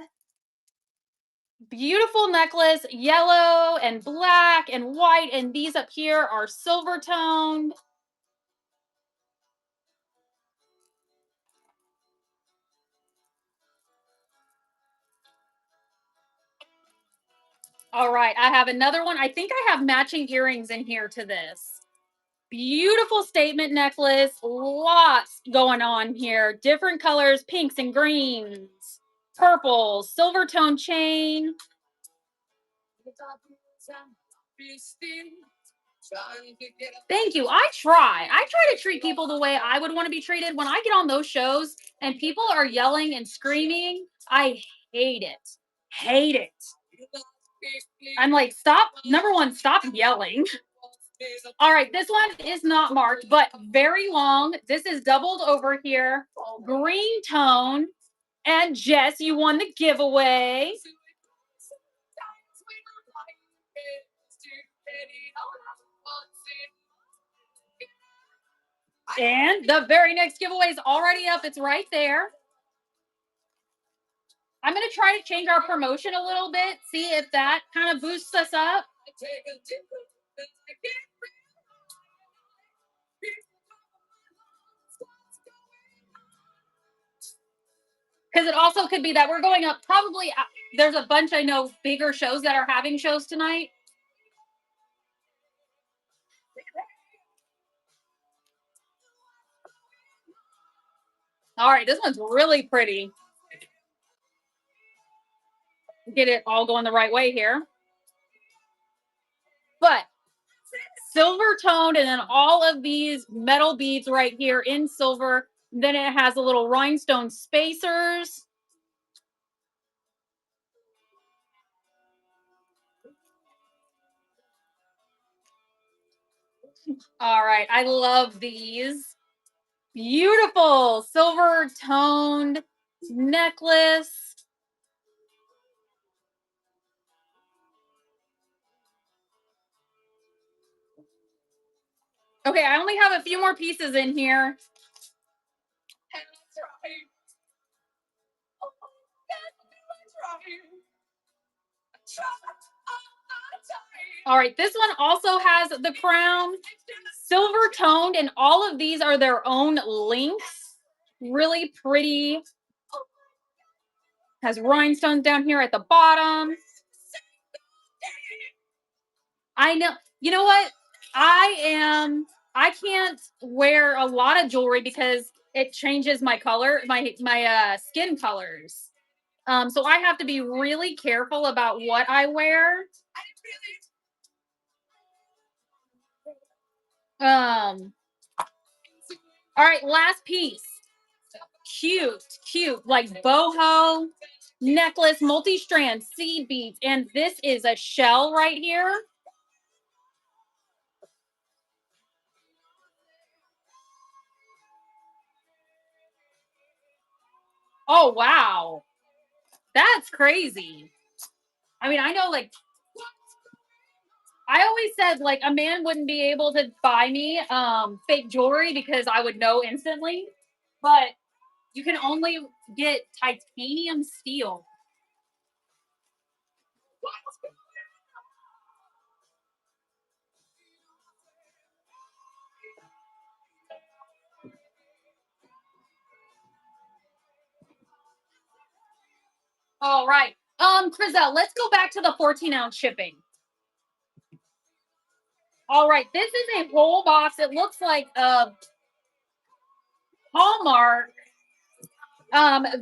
beautiful necklace, yellow and black and white, and these up here are silver toned. All right, I have another one. I think I have matching earrings in here to this. Beautiful statement necklace, lots going on here. Different colors, pinks and greens, purples, silver tone chain. Thank you. I try. I try to treat people the way I would want to be treated. When I get on those shows and people are yelling and screaming, I hate it. Hate it. I'm like, stop. Number one, stop yelling. All right, this one is not marked, but very long. This is doubled over here, green tone. And Jess, you won the giveaway. And the very next giveaway is already up. It's right there. I'm going to try to change our promotion a little bit, see if that kind of boosts us up. Because it also could be that we're going up probably, there's a bunch, I know, bigger shows that are having shows tonight. All right, this one's really pretty. Get it all going the right way here. But silver toned, and then all of these metal beads right here in silver. Then it has a little rhinestone spacers. All right, I love these. Beautiful silver toned necklace. Okay, I only have a few more pieces in here. All right, this one also has the crown, silver toned, and all of these are their own links. Really pretty. Has rhinestones down here at the bottom. I know. You know what? I can't wear a lot of jewelry because it changes my color, my skin colors. So I have to be really careful about what I wear. All right, last piece. Cute, like boho necklace, multi-strand seed beads, and this is a shell right here. Oh wow, that's crazy. I mean, I know, like, I always said, like, a man wouldn't be able to buy me fake jewelry because I would know instantly, but you can only get titanium steel. All right. Crizelle, let's go back to the 14-ounce shipping. All right, this is a whole box. It looks like a Hallmark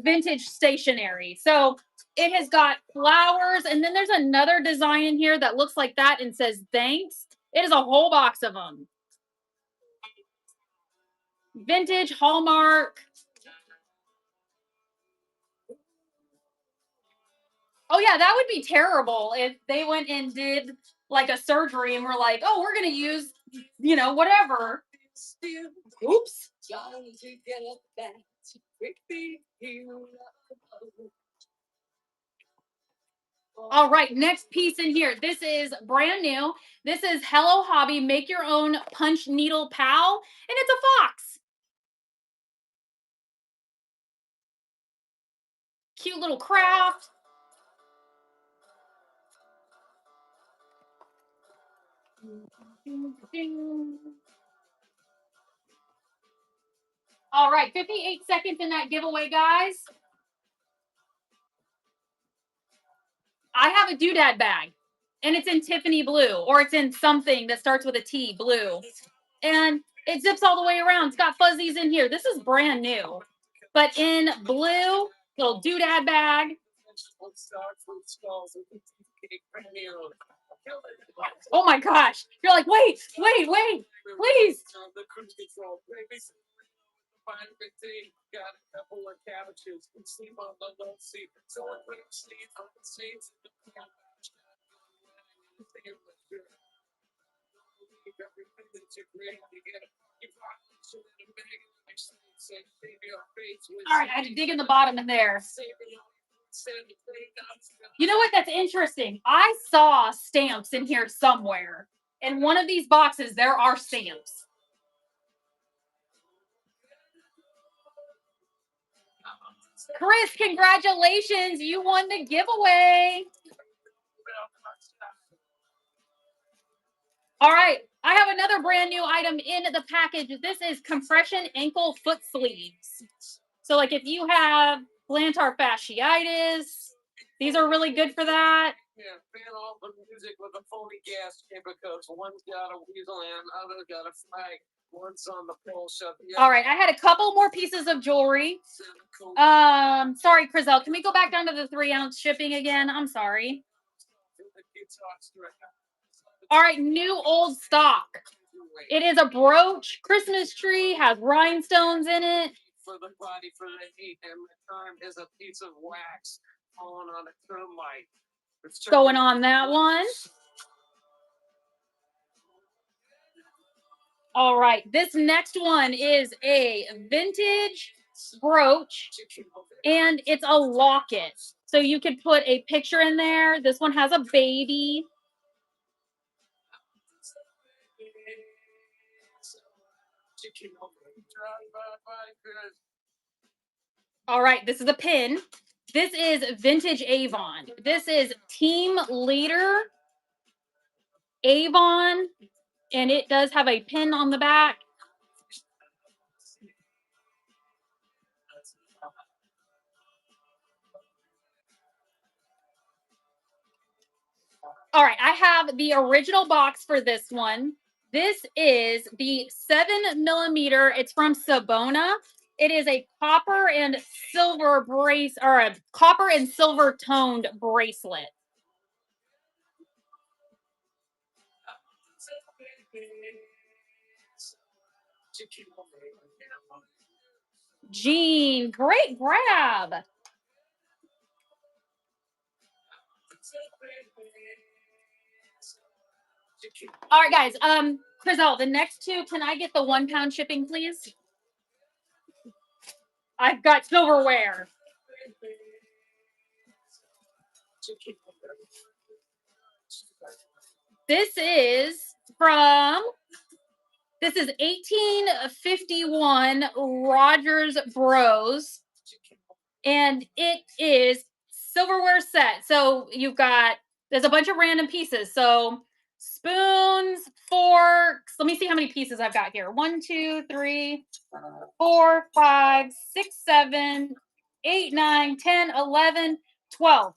vintage stationery. So it has got flowers, and then there's another design in here that looks like that and says thanks. It is a whole box of them. Vintage Hallmark. Oh yeah, that would be terrible if they went and did like a surgery and were like, oh, we're gonna use, whatever. Oops. All right, next piece in here. This is brand new. This is Hello Hobby, make your own punch needle pal, and it's a fox. Cute little craft. All right, 58 seconds in that giveaway, guys. I have a doodad bag, and it's in Tiffany blue, or it's in something that starts with a T, blue. And it zips all the way around. It's got fuzzies in here. This is brand new, but in blue, little doodad bag. Oh my gosh. You're like, wait, please. All right, I had to dig in the bottom in there. You know what? That's interesting. I saw stamps in here somewhere. In one of these boxes, there are stamps. Chris, congratulations. You won the giveaway. All right. I have another brand new item in the package. This is compression ankle foot sleeves. So, like, if you have plantar fasciitis, these are really good for that. Yeah, fan all the music with a phony gas chamber because one's got a weasel and other's got a flag. One's on the pole shut. All right, I had a couple more pieces of jewelry. Sorry, Crizel. Can we go back down to the 3-ounce shipping again? I'm sorry. All right, new old stock. It is a brooch, Christmas tree, has rhinestones in it. For the body, for the heat, and the time is a piece of wax falling on a termite. Going on that one. All right, this next one is a vintage brooch, and it's a locket. So you could put a picture in there. This one has a baby. All right, this is a pin. This is vintage Avon. This is Team Leader Avon, and it does have a pin on the back. All right, I have the original box for this one. This is the 7mm. It's from Sabona. It is a copper and silver brace, or a copper and silver toned bracelet. Gene, great grab. All right, guys. Crizel, the next two, can I get the 1 pound shipping, please? I've got silverware. This is 1851 Rogers Bros, and it is silverware set. So there's a bunch of random pieces. So spoons, forks. Let me see how many pieces I've got here. 1, 2, 3, 4, 5, 6, 7, 8, 9, 10, 11, 12.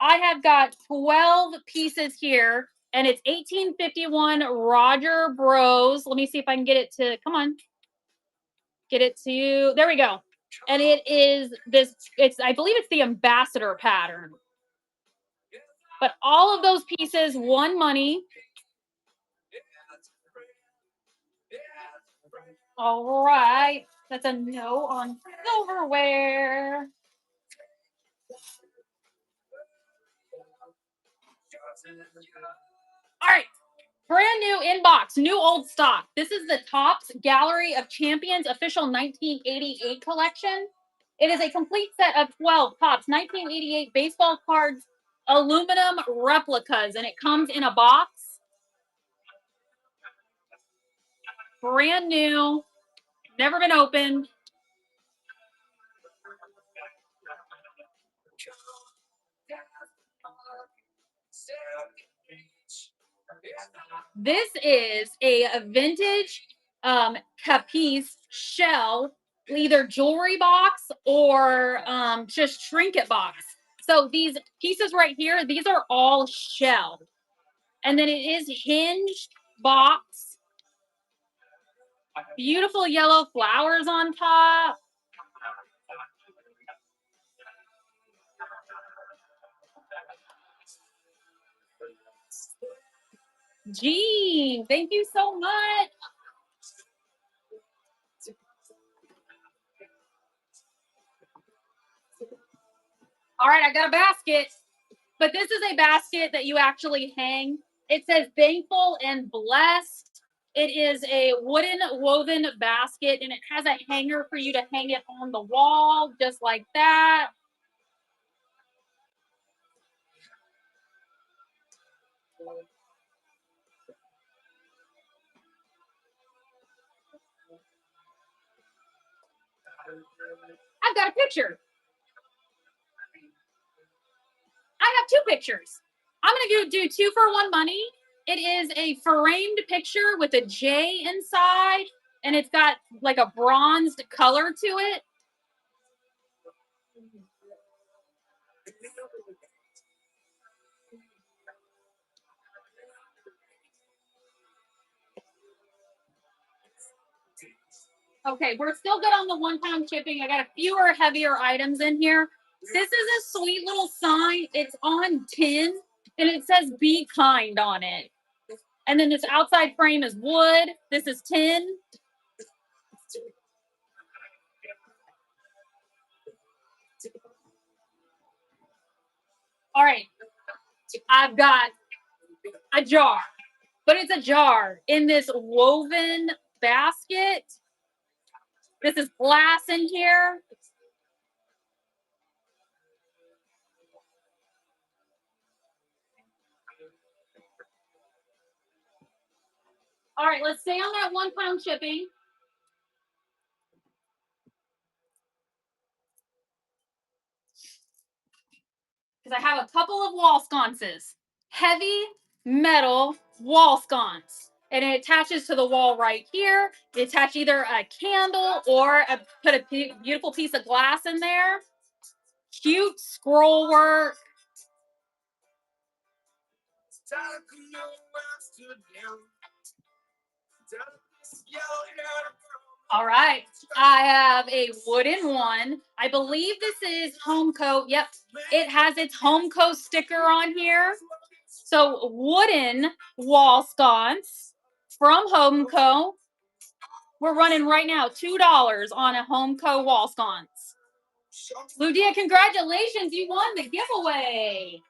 I have got 12 pieces here, and it's 1851 Roger Bros. Let me see if I can get it to, come on. Get it to you. There we go. And it is I believe it's the ambassador pattern. But all of those pieces, won money. All right. That's a no on silverware. All right. Brand new inbox, new old stock. This is the Topps Gallery of Champions official 1988 collection. It is a complete set of 12 Topps 1988 baseball cards, aluminum replicas, and it comes in a box. Brand new, never been opened. This is a vintage Capiz shell, either jewelry box or just trinket box. So these pieces right here, these are all shell. And then it is hinged box. Beautiful yellow flowers on top. Gene, thank you so much. All right, I got a basket. But this is a basket that you actually hang. It says thankful and blessed. It is a wooden woven basket, and it has a hanger for you to hang it on the wall, just like that. I've got a picture. I have two pictures. I'm going to do 2 for 1 money. It is a framed picture with a J inside, and it's got like a bronzed color to it. Okay, we're still good on the 1 pound shipping. I got a fewer heavier items in here. This is a sweet little sign. It's on tin, and it says "Be kind" on it. And then this outside frame is wood. This is tin. All right, I've got a jar, but it's a jar in this woven basket. This is glass in here. All right, let's stay on that 1 pound shipping. Because I have a couple of wall sconces. Heavy metal wall sconce. And it attaches to the wall right here. They attach either a candle or put a beautiful piece of glass in there. Cute scroll work. All right. I have a wooden one. I believe this is Homeco. Yep. It has its Homeco sticker on here. So wooden wall sconce from Homeco. We're running right now $2 on a Homeco wall sconce. Ludia, congratulations. You won the giveaway.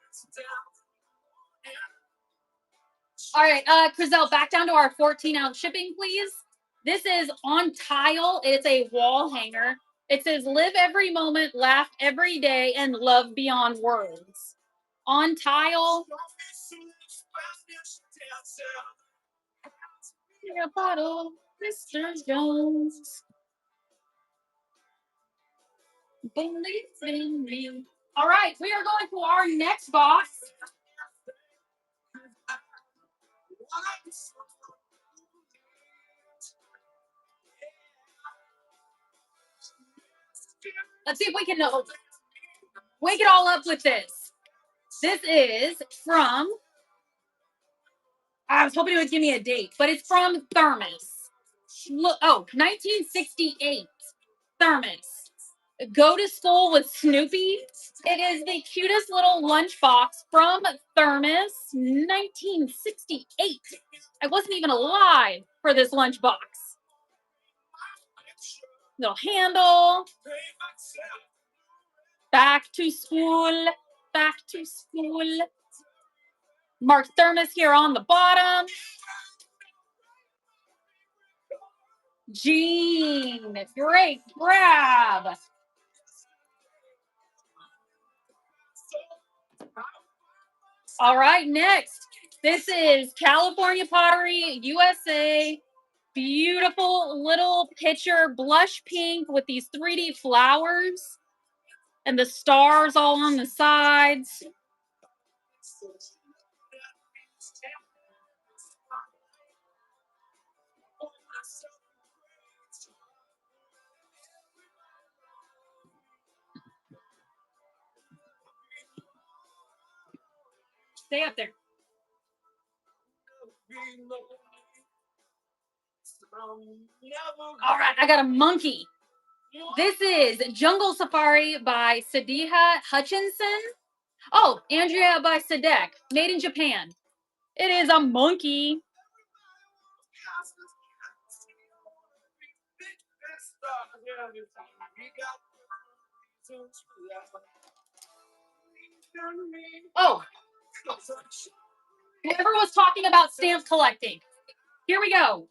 All right, Crizel, back down to our 14-ounce shipping, please. This is on tile. It's a wall hanger. It says, "Live every moment, laugh every day, and love beyond words." On tile. A bottle, Mr. Jones. Believe in me. All right, we are going to our next box. Let's see if we can wake it all up with this. This is from, I was hoping it would give me a date, but it's from Thermos. Look, 1968. Thermos. Go to School with Snoopy. It is the cutest little lunchbox from Thermos, 1968. I wasn't even alive for this lunchbox. Little handle. Back to school. Back to school. Mark Thermos here on the bottom. Jean, great grab. All right, next. This is California Pottery, USA. Beautiful little pitcher, blush pink with these 3D flowers and the stars all on the sides. Stay up there. All right, I got a monkey. This is Jungle Safari by Sadiha Hutchinson. Oh, Andrea by Sadek, made in Japan. It is a monkey. Oh, whoever was talking about stamp collecting, here we go.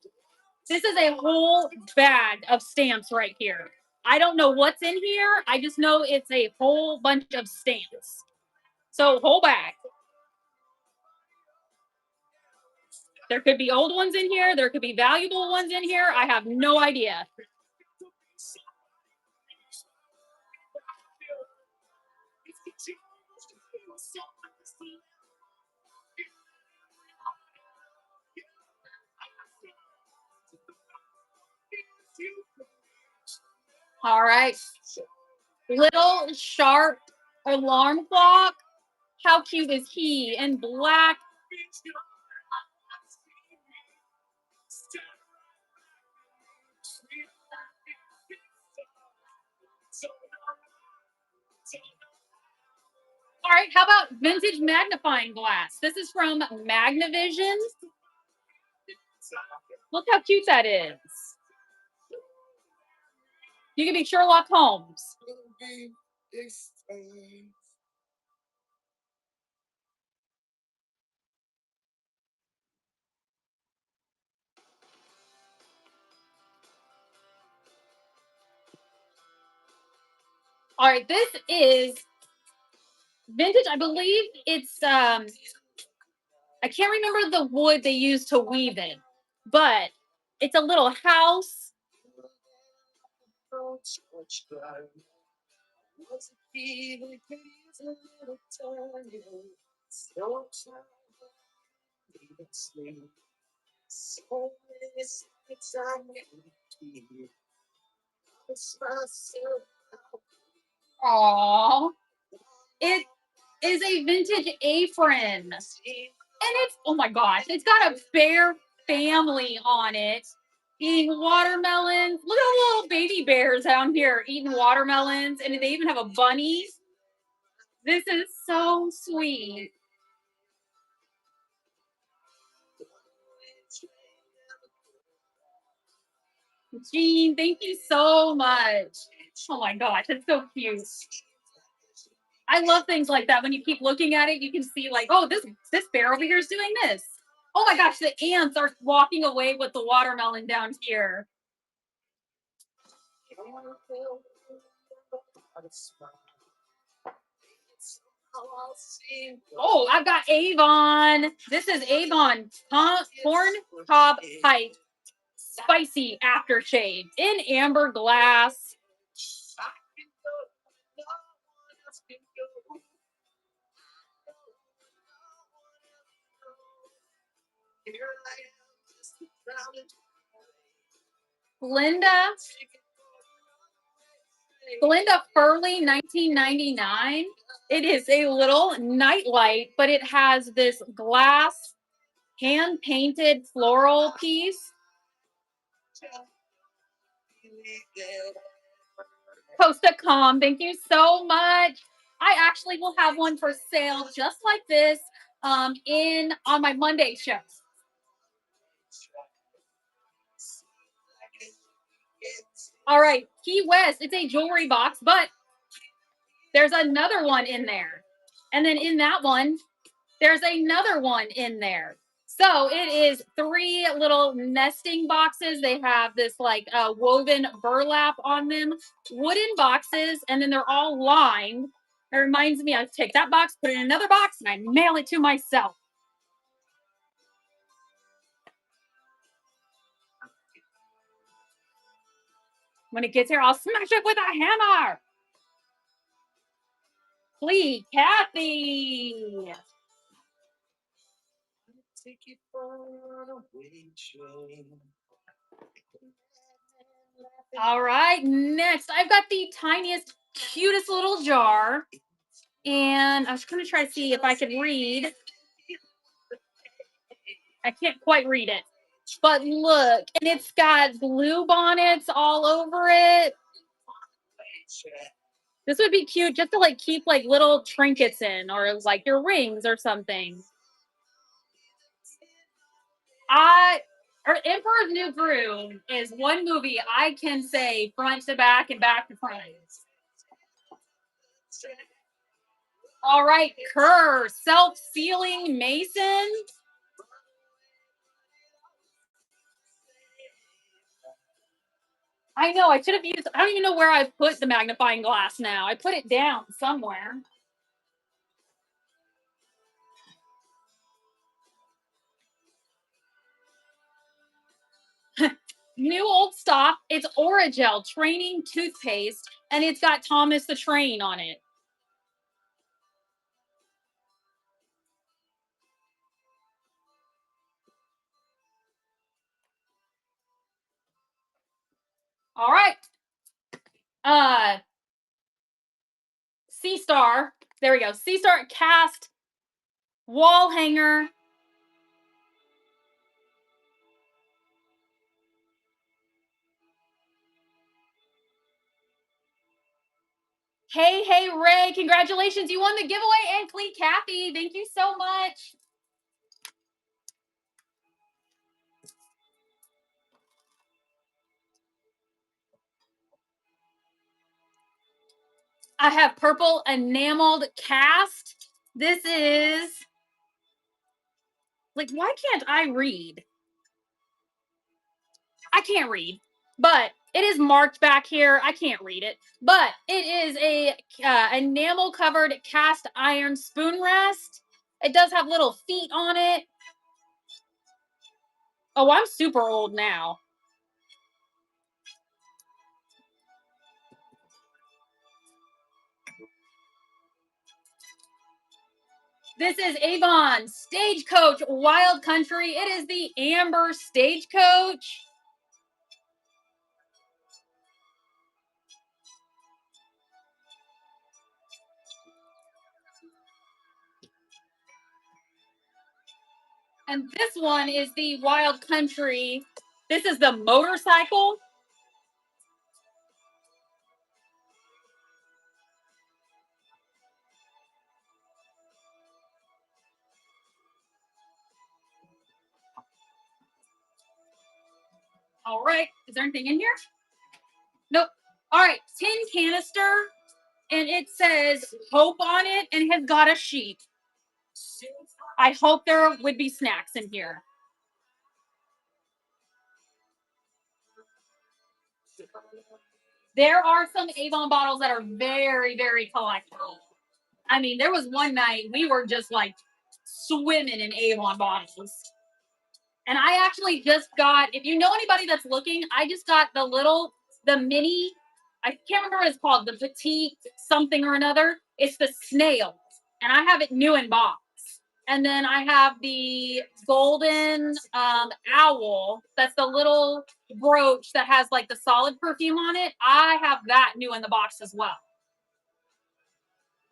This is a whole bag of stamps right here. I don't know what's in here. I just know it's a whole bunch of stamps. So, whole bag. There could be old ones in here. There could be valuable ones in here. I have no idea. All right. Little sharp alarm clock. How cute is he in black? All right, how about vintage magnifying glass? This is from Magnavision. Look how cute that is. You can be Sherlock Holmes. All right, this is vintage. I believe it's I can't remember the wood they used to weave it, but it's a little house. Aww. It is a vintage apron. And it's, oh my gosh, it's got a bear family on it eating watermelons. Look at the little baby bears down here eating watermelons. And they even have a bunny. This is so sweet. Jean, thank you so much. Oh my gosh, that's so cute. I love things like that. When you keep looking at it, you can see like, oh, this bear over here is doing this. Oh my gosh, the ants are walking away with the watermelon down here. Oh, I've got Avon. This is Avon corn cob pipe spicy aftershave in amber glass. Glinda Furley, 1999. It is a little nightlight, but it has this glass hand painted floral piece. Costa Com, thank you so much. I actually will have one for sale just like this on my Monday show. All right, Key West, it's a jewelry box, but there's another one in there. And then in that one, there's another one in there. So it is 3 little nesting boxes. They have this like woven burlap on them, wooden boxes, and then they're all lined. It reminds me, I take that box, put it in another box, and I mail it to myself. When it gets here, I'll smash it with a hammer. Please, Kathy. All right, next I've got the tiniest, cutest little jar. And I was going to try to see if I could read. I can't quite read it. But look, and it's got blue bonnets all over it. This would be cute just to like keep like little trinkets in or like your rings or something. Emperor's New Groove is one movie I can say front to back and back to front. All right, Kerr, self-sealing mason. I know, I should have used, I don't even know where I put the magnifying glass now. I put it down somewhere. New old stock. It's Orajel training toothpaste, and it's got Thomas the Train on it. All right. Sea Star. There we go. Sea Star cast wall hanger. Hey, Ray, congratulations. You won the giveaway, and Clee Kathy. Thank you so much. I have purple enameled cast. This is like, why can't I read? I can't read, but it is marked back here. I can't read it, but it is a enamel covered cast iron spoon rest. It does have little feet on it. Oh, I'm super old now. This is Avon Stagecoach Wild Country. It is the Amber Stagecoach. And this one is the Wild Country. This is the motorcycle. All right. Is there anything in here? Nope. All right. Tin canister. And it says hope on it and has got a sheep. I hope there would be snacks in here. There are some Avon bottles that are very, very collectible. I mean, there was one night we were just like swimming in Avon bottles. And I actually just got, if you know anybody that's looking, I just got the mini, I can't remember what it's called, the petite something or another. It's the snail. And I have it new in box. And then I have the golden owl. That's the little brooch that has like the solid perfume on it. I have that new in the box as well.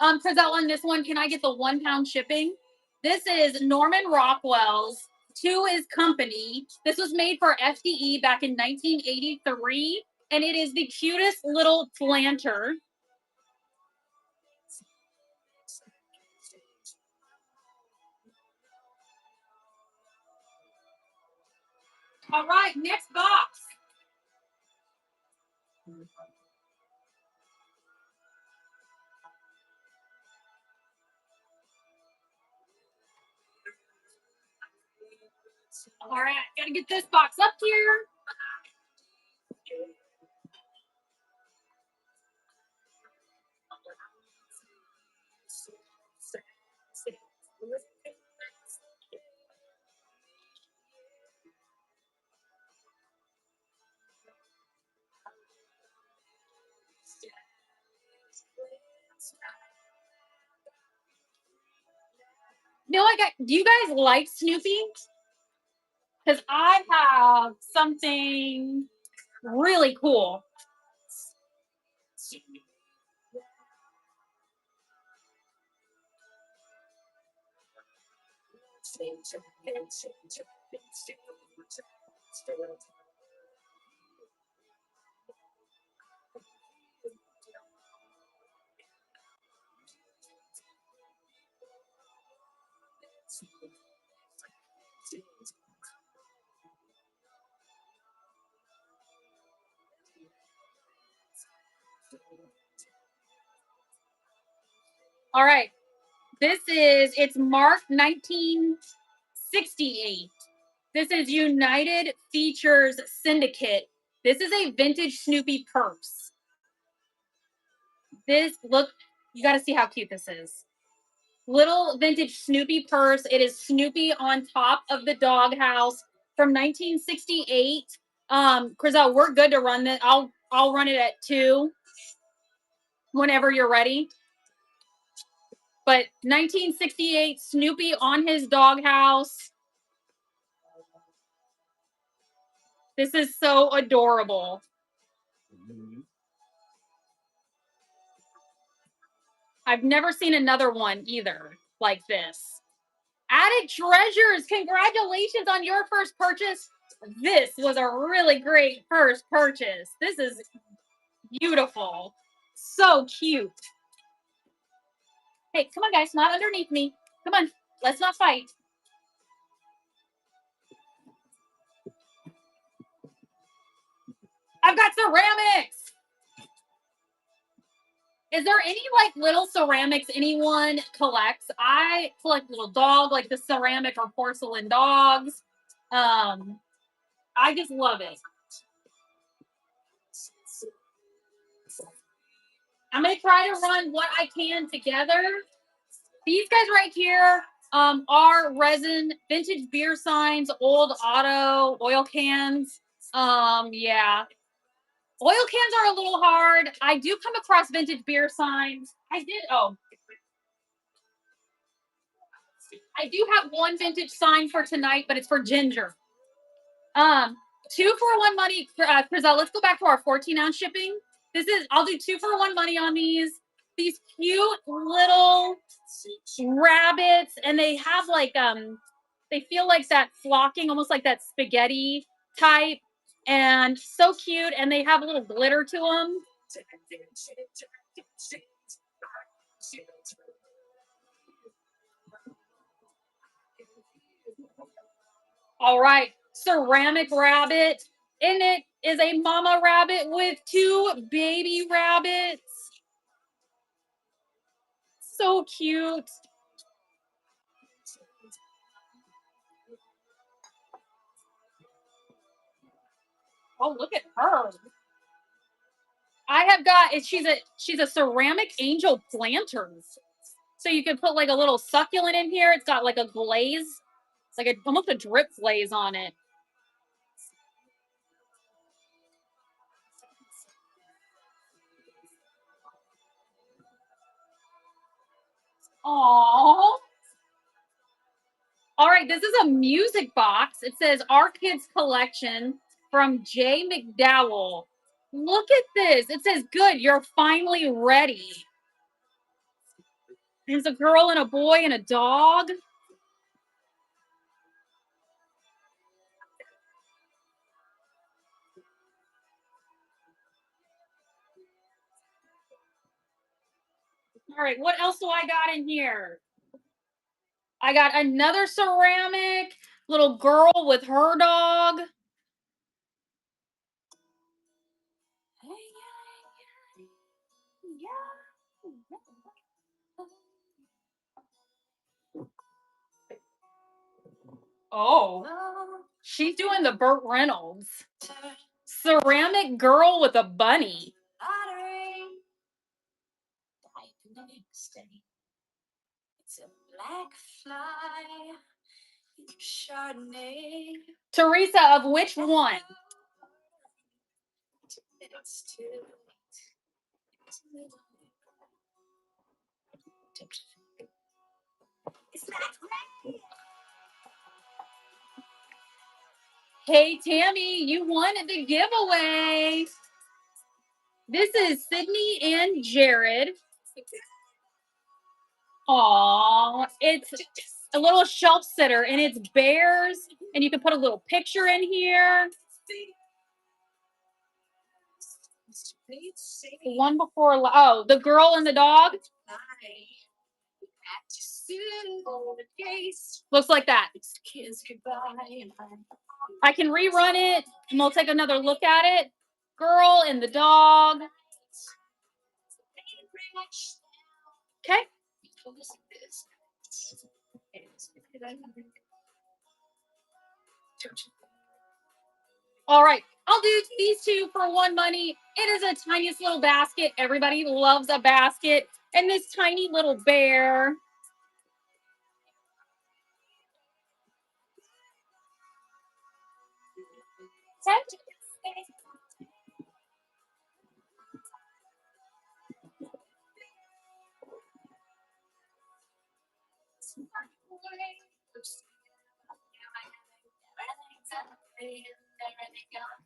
Frizella, on this one, can I get the 1 pound shipping? This is Norman Rockwell's. 2 is Company. This was made for FDE back in 1983, and it is the cutest little planter. All right, next box. All right, gotta get this box up here. Do you guys like Snoopy? Because I have something really cool. All right. It's marked 1968. This is United Features Syndicate. This is a vintage Snoopy purse. Look, you got to see how cute this is. Little vintage Snoopy purse. It is Snoopy on top of the doghouse from 1968. Chriselle, we're good to run it. I'll run it at 2 whenever you're ready. But 1968 Snoopy on his doghouse. This is so adorable. I've never seen another one either like this. Added Treasures, congratulations on your first purchase. This was a really great first purchase. This is beautiful. So cute. Hey, come on, guys, not underneath me. Come on, let's not fight. I've got ceramics. Is there any like little ceramics anyone collects? I collect little dog, like the ceramic or porcelain dogs. I just love it. I'm gonna try to run what I can together. These guys right here are resin, vintage beer signs, old auto, oil cans. Yeah. Oil cans are a little hard. I do come across vintage beer signs. I do have one vintage sign for tonight, but it's for Ginger. 2 for 1 money, Chriselle, let's go back to our 14-ounce shipping. I'll do 2 for 1 money on these. These cute little rabbits, and they have like, they feel like that flocking, almost like that spaghetti type, and so cute, and they have a little glitter to them. All right, ceramic rabbit. In it is a mama rabbit with 2 baby rabbits. So cute. Oh, look at her. I have got she's a ceramic angel planters. So you could put like a little succulent in here. It's got like a glaze. It's like almost a drip glaze on it. Aww. All right, this is a music box. It says Our Kids Collection from Jay McDowell. Look at this. It says, good, you're finally ready. There's a girl and a boy and a dog. All right, what else do I got in here? I got another ceramic, little girl with her dog. Oh, she's doing the Burt Reynolds. Ceramic girl with a bunny. It's a black fly. Chardonnay. Teresa, of which one? Hey, Tammy, you won the giveaway. This is Sydney and Jared. Aw, it's a little shelf sitter, and it's bears, and you can put a little picture in here. The one before, oh, the girl and the dog. Looks like that. I can rerun it, and we'll take another look at it. Girl and the dog. Okay. All right. I'll do these two for one money. It is a tiniest little basket. Everybody loves a basket. And this tiny little bear.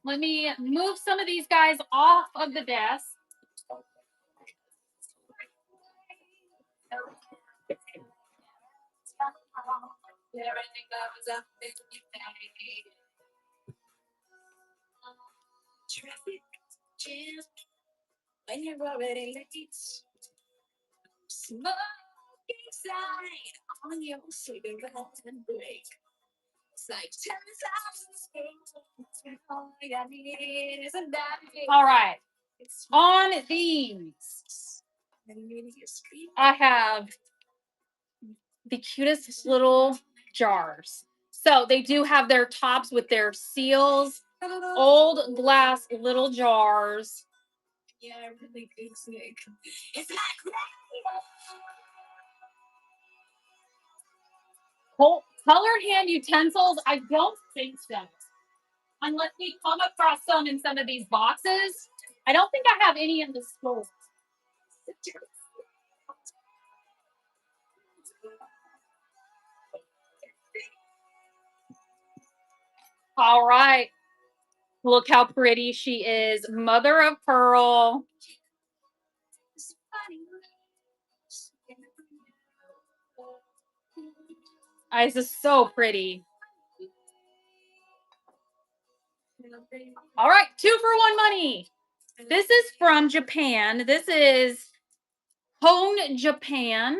Let me move some of these guys off of the desk. Traffic jam when you're already late. Smoke inside on your cigarette and break. It's like 10,000 all I need is a night. All right. On these, I have the cutest little jars. So they do have their tops with their seals, old glass little jars. Yeah, really good snake. It's like Colored hand utensils, I don't think so. Unless we come across some in some of these boxes. I don't think I have any in the store. All right. Look how pretty she is. Mother of pearl. This is so pretty. All right, 2 for 1 money. This is from Japan. This is Hone Japan.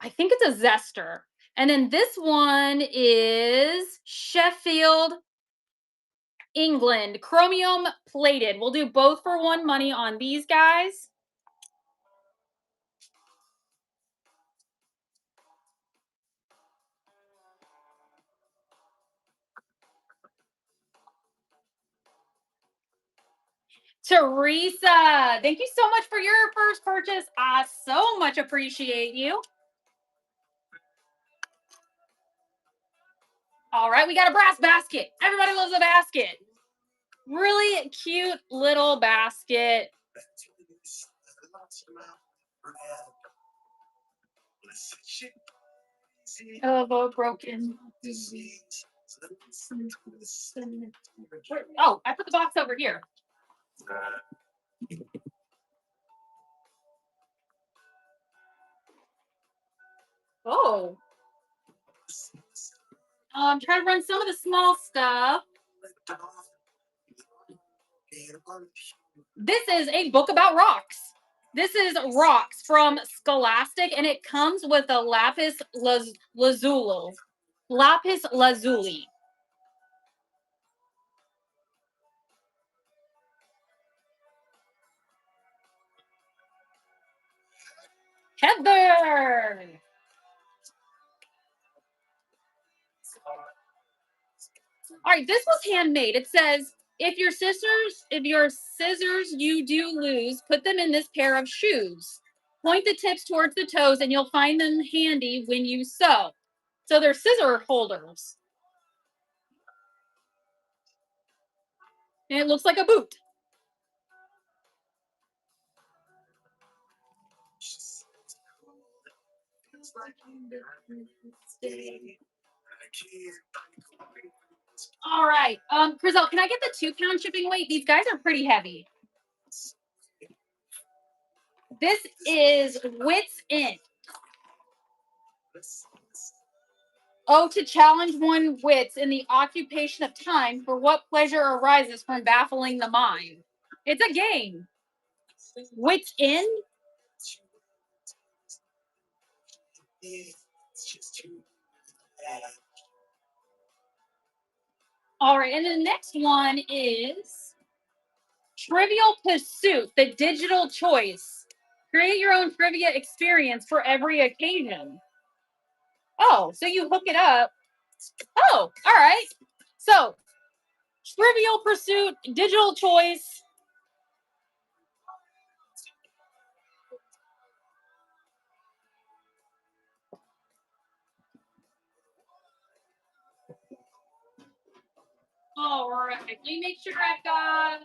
I think it's a zester. And then this one is Sheffield, England. Chromium plated. We'll do both for 1 money on these guys. Teresa, thank you so much for your first purchase. I so much appreciate you. All right, we got a brass basket. Everybody loves a basket. Really cute little basket. Of a broken. Oh, I put the box over here. Oh. I'm trying to run some of the small stuff. This is a book about rocks. This is rocks from Scholastic, and it comes with a lapis lazuli. Lapis lazuli. Heather. All right, this was handmade. It says, if your scissors you do lose, put them in this pair of shoes. Point the tips towards the toes and you'll find them handy when you sew. So they're scissor holders. And it looks like a boot. All right. Chriselle, can I get the 2-pound shipping weight? These guys are pretty heavy. This is Wits End. Oh, to challenge one wits in the occupation of time, for what pleasure arises from baffling the mind? It's a game. Wits End? All right, and the next one is Trivial Pursuit, the digital choice. Create your own trivia experience for every occasion. Oh, so you hook it up. Oh, all right. So Trivial Pursuit, Digital Choice. All right, let me make sure I've got.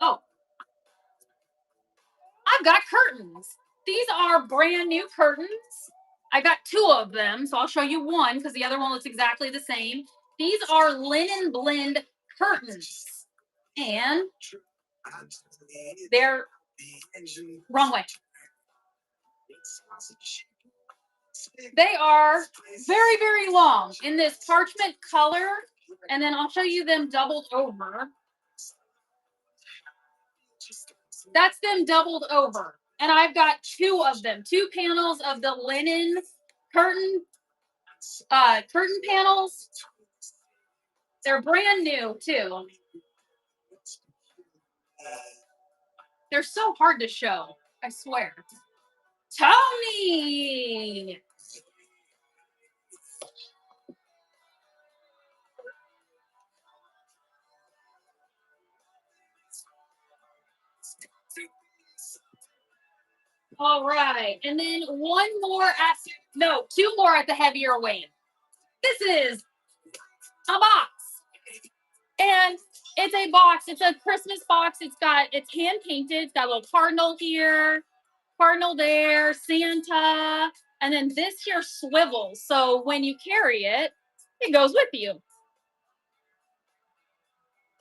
Oh, I've got curtains. These are brand new curtains. I got 2 of them, so I'll show you one because the other one looks exactly the same. These are linen blend curtains, and they're wrong way. They are very, very long in this parchment color, and then I'll show you them doubled over. That's them doubled over. And I've got 2 of them, 2 panels of the linen curtain panels. They're brand new too. They're so hard to show, I swear. Tony! All right, and then 2 more at the heavier weight. This is a box. And it's a box. It's a Christmas box. It's hand painted. It's got a little cardinal here, cardinal there, Santa, and then this here swivels. So when you carry it, it goes with you.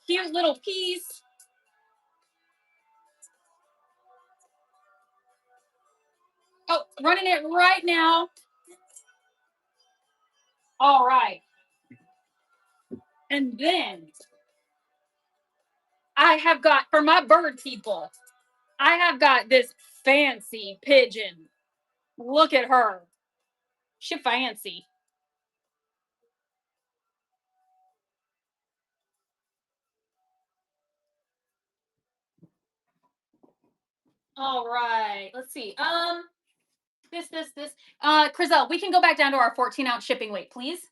Cute little piece. Oh, running it right now. All right. And then I have got, for my bird people, I have got this fancy pigeon. Look at her. She fancy. All right. Let's see. This. Crizel, we can go back down to our 14-ounce shipping weight, please.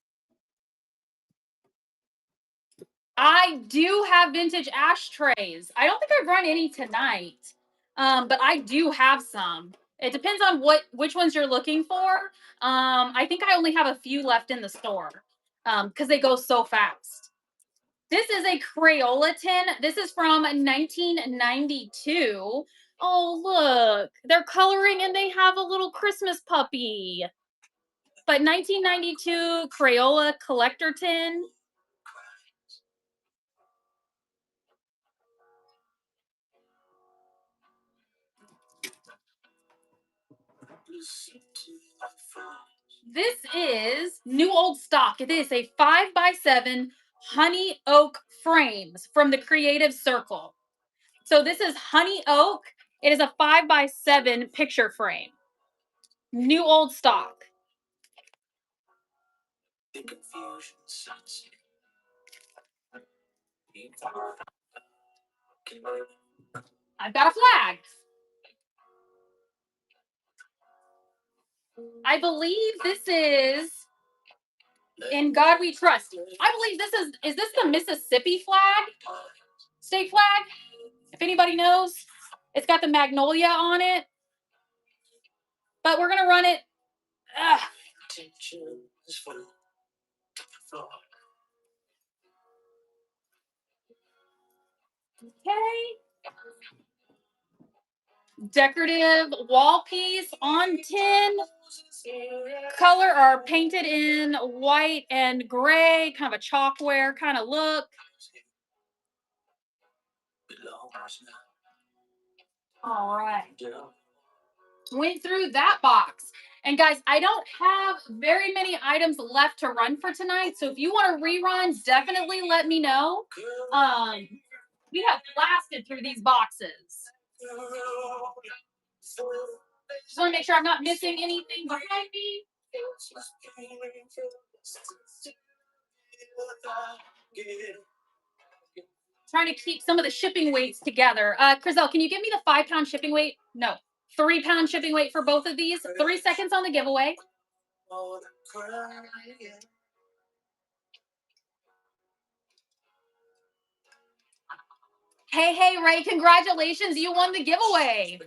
I do have vintage ashtrays. I don't think I've run any tonight, but I do have some. It depends on which ones you're looking for. I think I only have a few left in the store because they go so fast. This is a Crayola tin. This is from 1992. Oh, look. They're coloring and they have a little Christmas puppy. But 1992 Crayola collector tin. This is new old stock. It is a 5x7 honey oak frames from the Creative Circle. So this is honey oak. It is a 5x7 picture frame. New old stock. The confusion sets in. I've got a flag. I believe this is In God We Trust. I believe is this the Mississippi flag? State flag? If anybody knows, it's got the magnolia on it. But we're going to run it. Okay. Decorative wall piece on tin. Color are painted in white and gray, kind of a chalkware kind of look. All right. Went through that box. And guys, I don't have very many items left to run for tonight. So if you want to rerun, definitely let me know. We have blasted through these boxes. Just want to make sure I'm not missing anything behind me. Trying to keep some of the shipping weights together. Crizel, can you give me the 5-pound shipping weight? No, 3-pound shipping weight for both of these. 3 seconds on the giveaway. Hey, Ray, congratulations. You won the giveaway.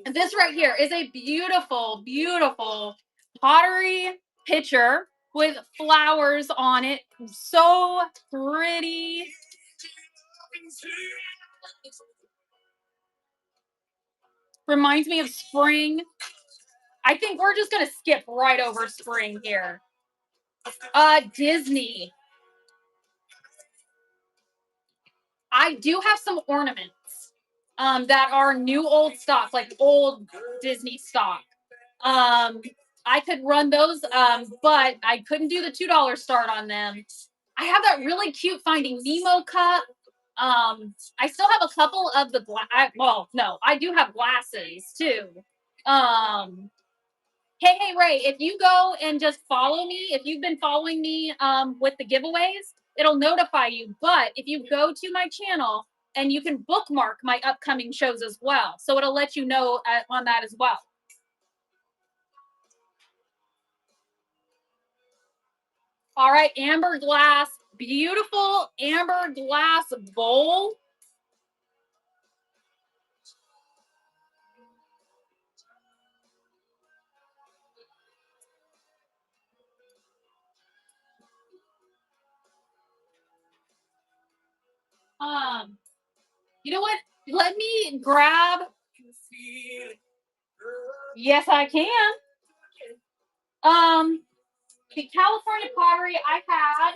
And this right here is a beautiful, beautiful pottery pitcher with flowers on it. So pretty. Reminds me of spring. I think we're just going to skip right over spring here. Disney. I do have some ornaments that are new old stock, like old Disney stock. I could run those, but I couldn't do the $2 start on them. I have that really cute Finding Nemo cup. I still have a couple of the well, no, I do have glasses too. Hey, Ray, if you go and just follow me, if you've been following me with the giveaways, it'll notify you. But if you go to my channel and you can bookmark my upcoming shows as well. So it'll let you know on that as well. All right, amber glass, beautiful amber glass bowl. You know what? Let me grab. Yes, I can. The California pottery I had.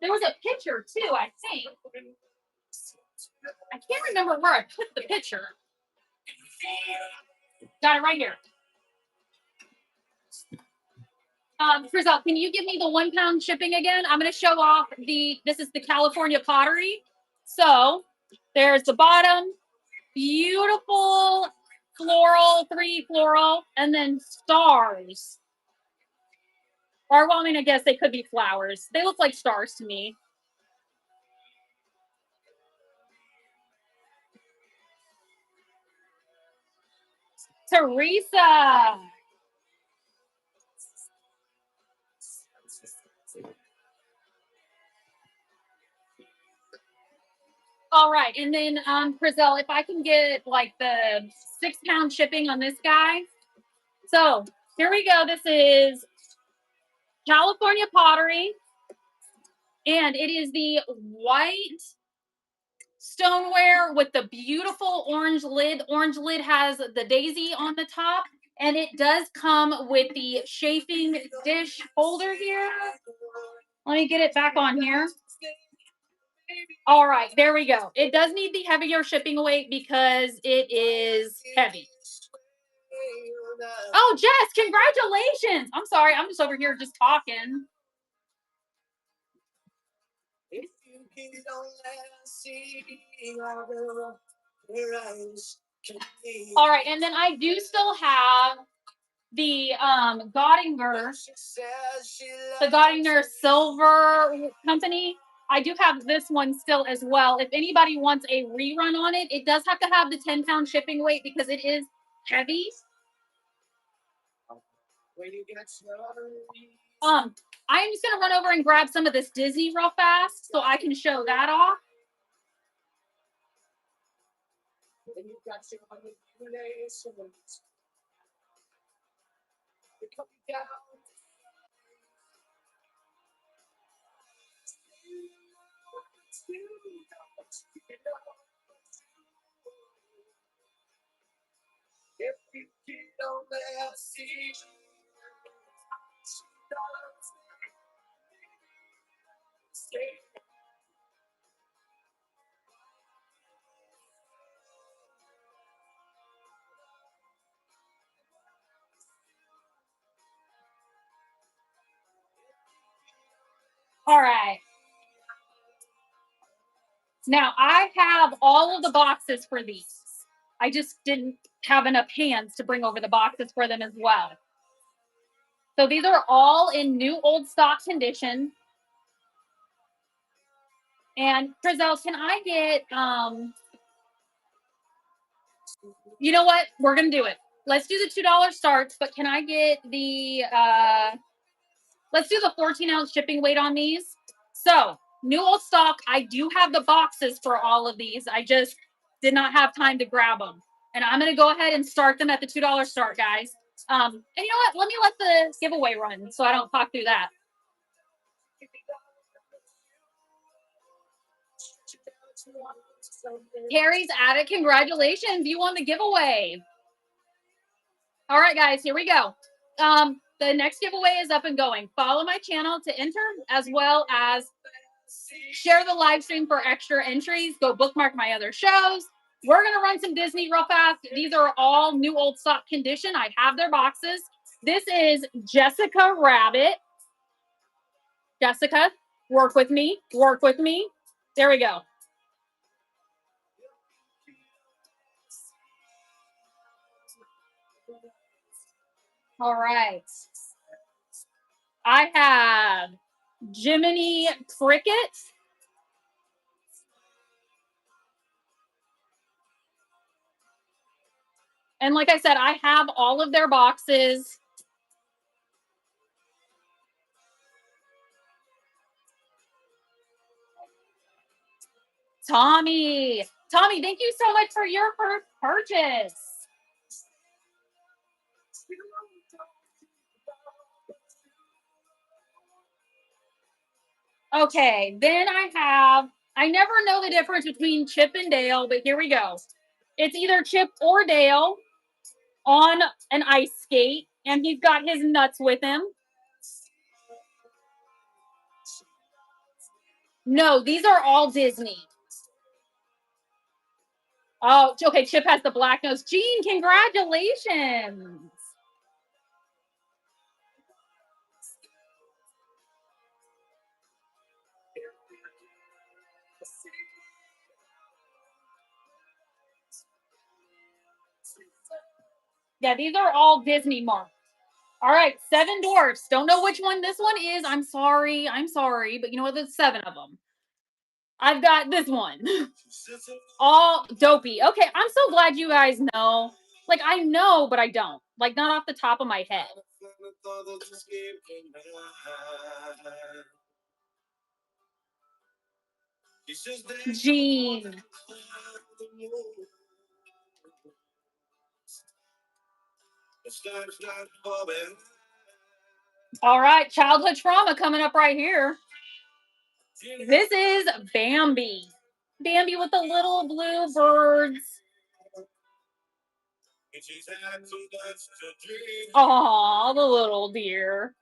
There was a picture too, I think. I can't remember where I put the picture. Got it right here. Frizzell, can you give me the 1 pound shipping again? I'm going to show off this is the California pottery. So there's the bottom, beautiful floral, 3 floral, and then stars. Or, well, I mean, I guess they could be flowers. They look like stars to me. Teresa. All right, and then Frizzell, if I can get like the 6 pound shipping on this guy. So here we go. This is California pottery, and it is the white stoneware with the beautiful orange lid. Orange lid has the daisy on the top, and it does come with the chafing dish holder here. Let me get it back on here. All right, there we go. It does need the heavier shipping weight because it is heavy. Oh, Jess, congratulations. I'm sorry. I'm just over here just talking. All right, and then I do still have the Gottinger Silver Company. I do have this one still as well. If anybody wants a rerun on it, it does have to have the 10 pound shipping weight because it is heavy. I'm just gonna run over and grab some of this Disney real fast so I can show that off. All right. Now I have all of the boxes for these. I just didn't have enough hands to bring over the boxes for them as well. So these are all in new old stock condition. And Frizzell, can I get you know what? We're gonna do it. Let's do the $2 starts, but can I get the let's do the 14 ounce shipping weight on these? So New old stock. I do have the boxes for all of these. I just did not have time to grab them. And I'm going to go ahead and start them at the $2 start, guys. And you know what? Let me let the giveaway run so I don't talk through that. Harry's at it. Congratulations. You won the giveaway. All right, guys, here we go. The next giveaway is up and going. Follow my channel to enter, as well as share the live stream for extra entries. Go bookmark my other shows. We're going to run some Disney real fast. These are all new old stock condition. I have their boxes. This is Jessica Rabbit. Jessica, work with me. Work with me. There we go. All right. I have Jiminy Cricket. And like I said, I have all of their boxes. Tommy, thank you so much for your first purchase. Okay, then I never know the difference between Chip and Dale, but here we go. It's either Chip or Dale on an ice skate, and he's got his nuts with him. No, these are all Disney. Oh, okay, Chip has the black nose. Gene, congratulations. Yeah, these are all Disney marked. All right, 7 dwarfs. Don't know which one this one is. I'm sorry, but you know what? There's 7 of them. I've got this one. All dopey. Okay, I'm so glad you guys know. Like, I know, but I don't. Like, not off the top of my head. Gene. All right, childhood trauma coming up right here. This is Bambi. Bambi with the little blue birds. Oh, the little deer.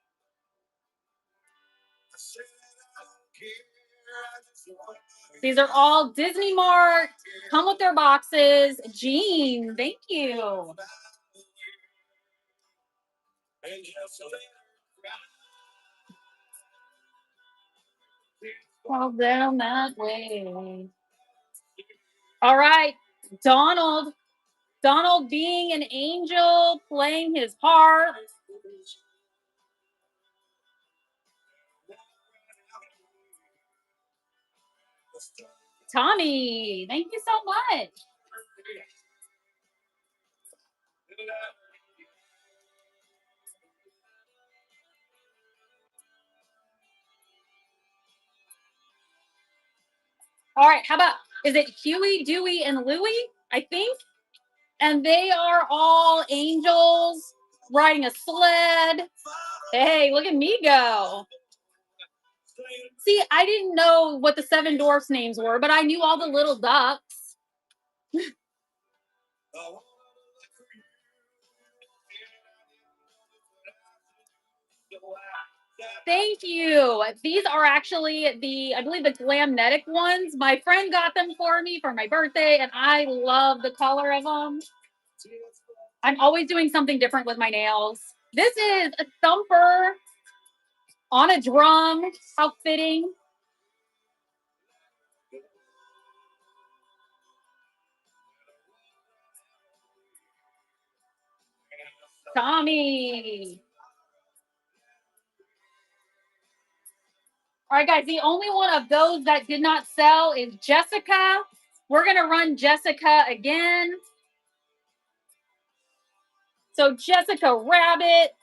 These are all Disney marked. Come with their boxes. Gene, thank you. Fall down that way. All right, Donald. Donald being an angel, playing his part. Tommy, thank you so much. All right, how about, is it Huey, Dewey, and Louie, I think? And they are all angels riding a sled. Hey, look at me go. See, I didn't know what the 7 dwarfs' names were, but I knew all the little ducks. Thank you. These are actually I believe the Glamnetic ones. My friend got them for me for my birthday, and I love the color of them. I'm always doing something different with my nails. This is a thumper on a drum. How fitting. Tommy. All right, guys, the only one of those that did not sell is Jessica. We're going to run Jessica again. So Jessica Rabbit.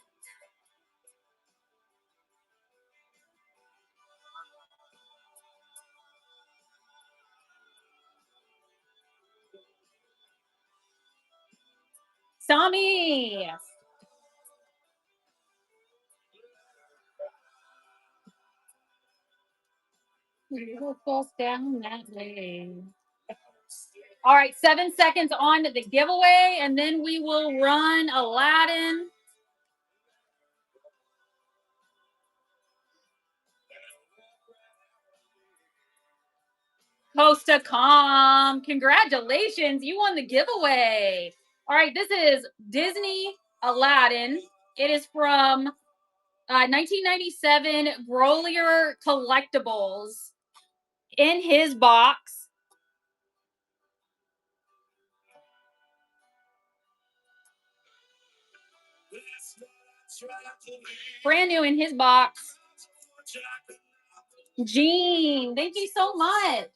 Tommy. We'll fall down that lane. All right, 7 seconds on the giveaway, and then we will run Aladdin. Costa Com, congratulations, you won the giveaway. All right, this is Disney Aladdin. It is from 1997 Grolier Collectibles in his box. Brand new in his box. Gene, thank you so much.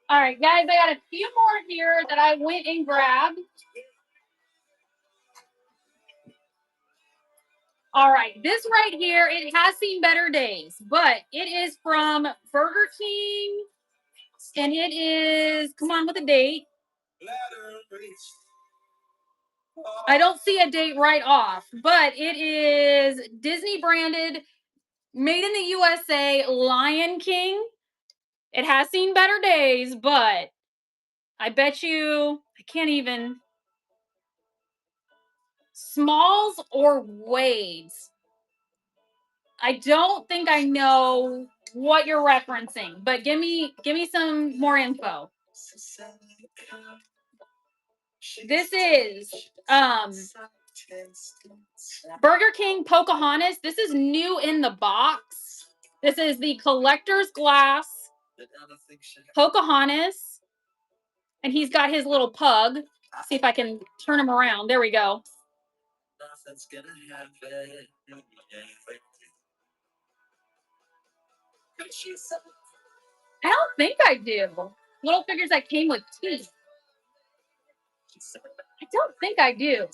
All right, guys, I got a few more here that I went and grabbed. All right, this right here, it has seen better days, but it is from Burger King, and it is, come on with a date. I don't see a date right off, but it is Disney branded, made in the USA, Lion King. It has seen better days, but I bet you, I can't even, Smalls or Wades. I don't think I know what you're referencing, but give me some more info. This is Burger King Pocahontas. This is new in the box. This is the collector's glass Pocahontas. And he's got his little pug. See if I can turn him around. There we go. Nothing's gonna happen. I don't think I do. Little figures that came with teeth. I don't think I do.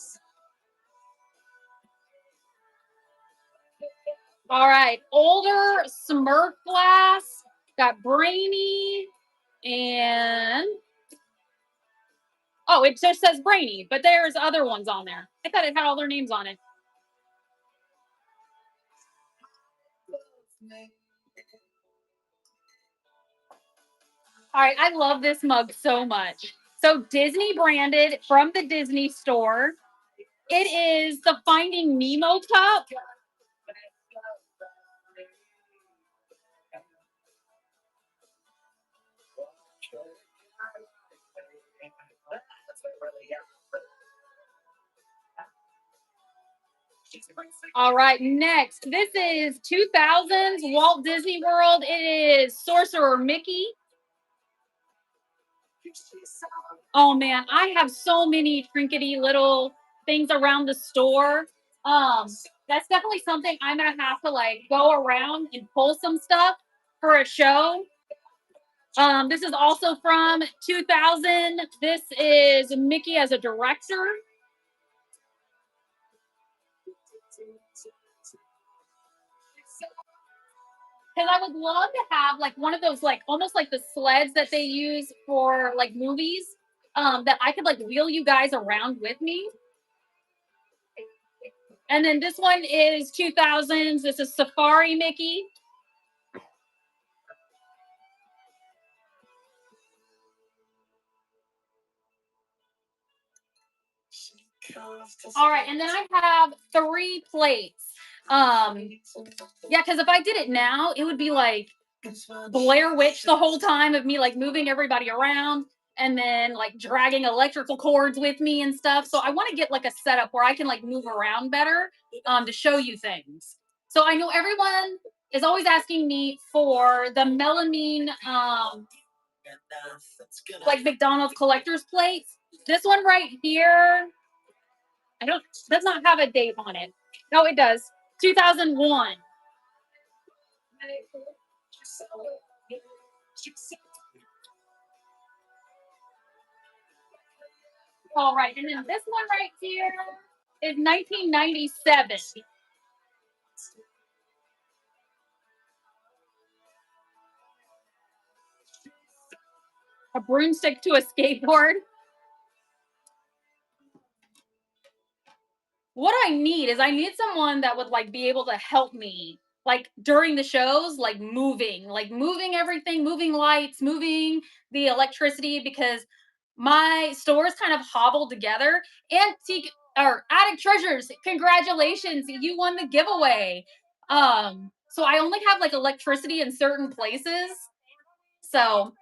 All right, older Smurf glass. Got Brainy and oh, it just says Brainy, but there's other ones on there. I thought it had all their names on it. All right, I love this mug so much. So Disney branded from the Disney store. It is the Finding Nemo cup. All right, next. This is 2000s Walt Disney World. It is Sorcerer Mickey. Oh man, I have so many trinkety little things around the store. That's definitely something I'm gonna have to like go around and pull some stuff for a show. This is also from 2000. This is Mickey as a director. Because I would love to have like one of those like almost like the sleds that they use for like movies, that I could like wheel you guys around with me. And then this one is 2000s. This is Safari Mickey. All right, and then I have 3 plates. Yeah, because if I did it now, it would be like Blair Witch the whole time of me like moving everybody around and then like dragging electrical cords with me and stuff. So I want to get like a setup where I can like move around better to show you things. So I know everyone is always asking me for the melamine like McDonald's collector's plates. This one right here, does not have a date on it. No, it does. 2001. All right, and then this one right here is 1997. A broomstick to a skateboard. What I need is I need someone that would like be able to help me like during the shows, like moving everything, moving lights, moving the electricity because my store's kind of hobbled together. Antique or Attic Treasures, congratulations, you won the giveaway. So I only have like electricity in certain places. So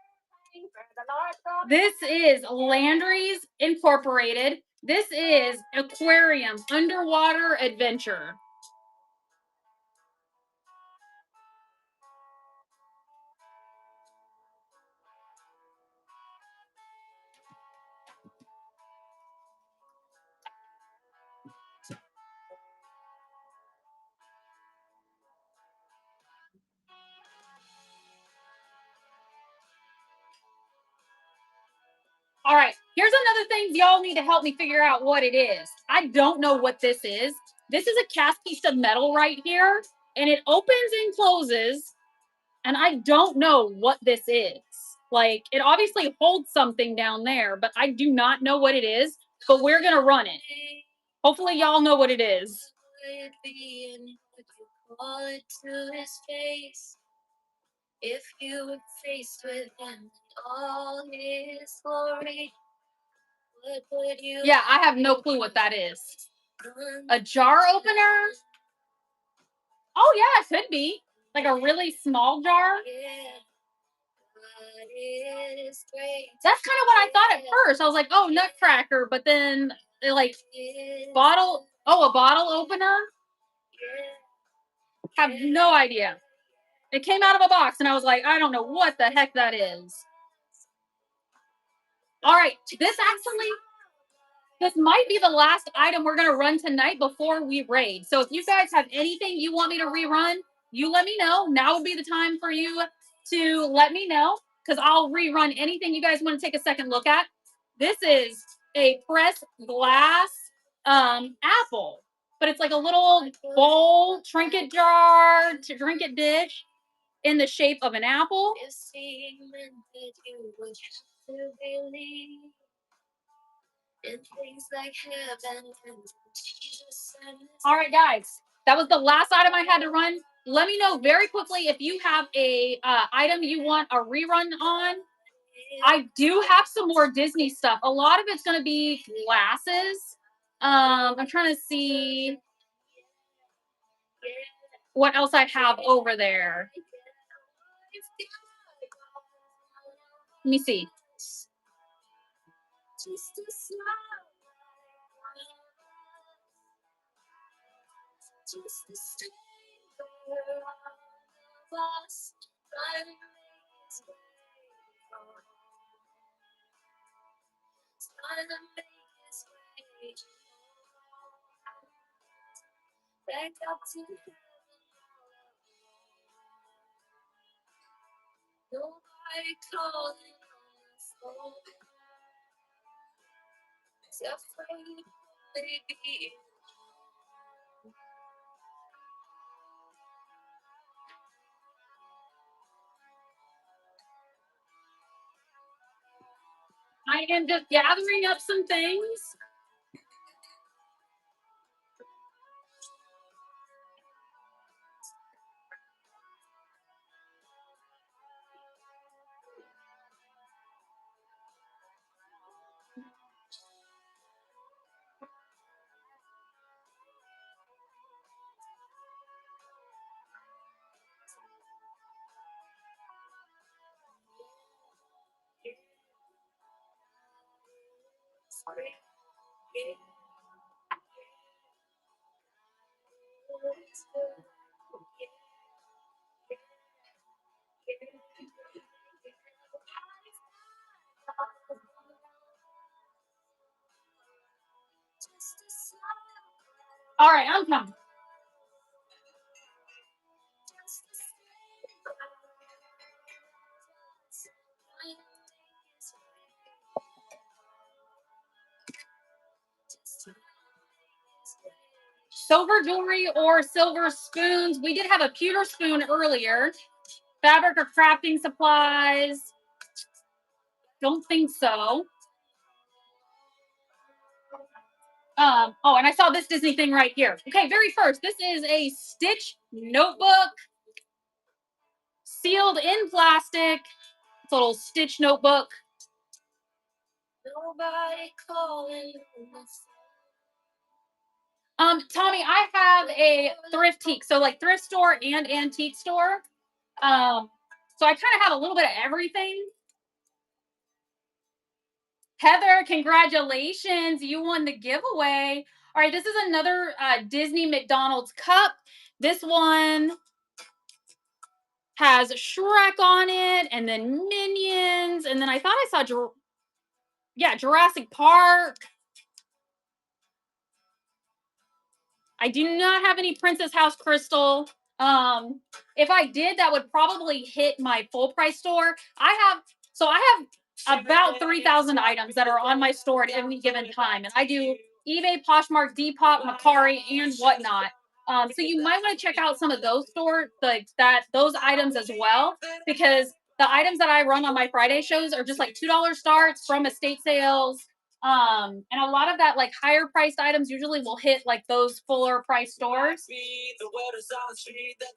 this is Landry's Incorporated. This is Aquarium Underwater Adventure. All right, here's another thing y'all need to help me figure out what it is. I don't know what this is. This is a cast piece of metal right here, and it opens and closes, and I don't know what this is. Like, it obviously holds something down there, but I do not know what it is, but we're going to run it. Hopefully y'all know what it is. If you were faced with him all his glory, what would you? Yeah, I have no clue what that is. A jar opener? Oh yeah, it could be. Like a really small jar. That's kind of what I thought at first. I was like, oh, nutcracker, but then they like bottle. Oh, a bottle opener? Have no idea. It came out of a box, and I was like, I don't know what the heck that is. All right, this might be the last item we're going to run tonight before we raid. So if you guys have anything you want me to rerun, you let me know. Now would be the time for you to let me know because I'll rerun anything you guys want to take a second look at. This is a pressed glass apple, but it's like a little bowl, trinket jar, trinket dish in the shape of an apple. All right, guys, that was the last item I had to run. Let me know very quickly if you have a item you want a rerun on. I do have some more Disney stuff. A lot of it's going to be glasses. I'm trying to see what else I have over there. Let me see. I am just gathering up some things. All right, I'm coming. Silver jewelry or silver spoons. We did have a pewter spoon earlier. Fabric or crafting supplies. Don't think so. Oh, and I saw this Disney thing right here. Okay, very first, this is a Stitch notebook, sealed in plastic. It's a little Stitch notebook. Nobody calling. Tommy, I have a thriftique, so like thrift store and antique store. So I kind of have a little bit of everything. Heather, congratulations. You won the giveaway. All right, this is another Disney McDonald's cup. This one has Shrek on it, and then Minions, and then I thought I saw, Jurassic Park. I do not have any Princess House crystal. If I did, that would probably hit my full price store. I have about 3,000 items that are on my store at any given time, and I do eBay, Poshmark, Depop, Mercari, and whatnot. So you might want to check out some of those stores, those items as well, because the items that I run on my Friday shows are just like $2 starts from estate sales. And a lot of that, like higher priced items, usually will hit like those fuller price stores.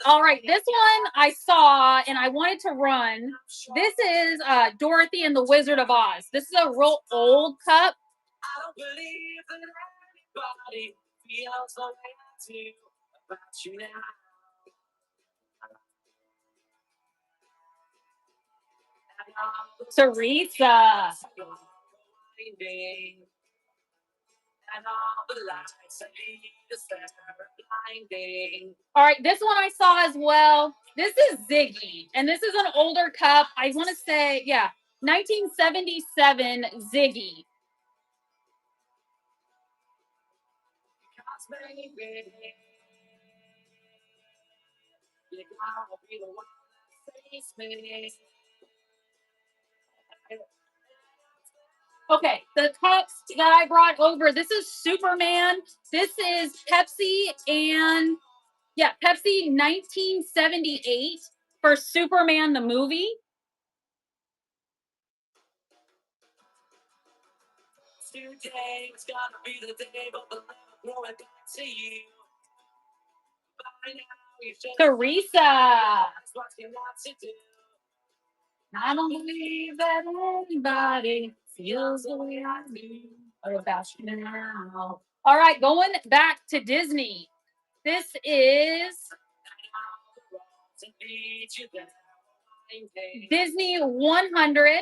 All right, this one I saw and I wanted to run. This is Dorothy and the Wizard of Oz. This is a real old cup. I don't believe that anybody feels the way I do about you now. Teresa. All right, this one I saw as well. This is Ziggy, and this is an older cup. I want to say, 1977 Ziggy. Okay, the cups that I brought over, this is Superman. This is Pepsi and Pepsi 1978 for Superman the movie. Today was gonna be the day, but the love back to you. Teresa. That's what you want to do. I don't believe that anybody feels the way I do about you now. All right, going back to Disney. This is Disney 100.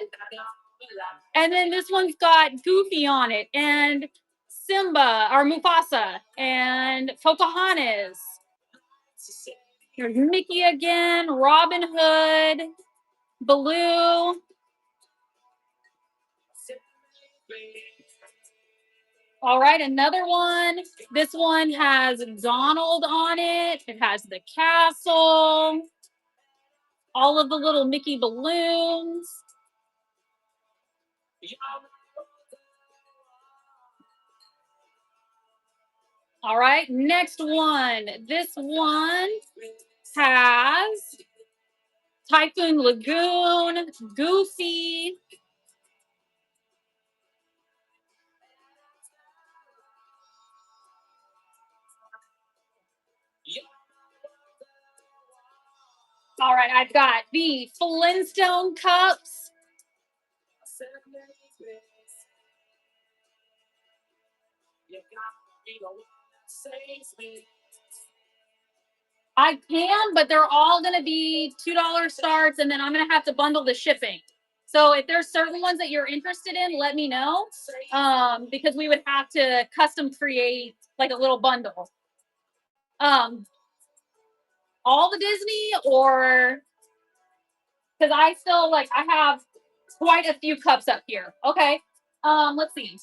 And then this one's got Goofy on it, and Simba, or Mufasa, and Pocahontas. Here's Mickey again, Robin Hood, Baloo. All right, another one. This one has Donald on it. It has the castle, all of the little Mickey balloons. All right, next one. This one has Typhoon Lagoon, Goofy. All right, I've got the Flintstone cups. I can, but they're all going to be $2 starts, and then I'm going to have to bundle the shipping. So if there's certain ones that you're interested in, let me know. Because we would have to custom create like a little bundle. All the Disney, or because I still like I have quite a few cups up here. Okay. Let's see.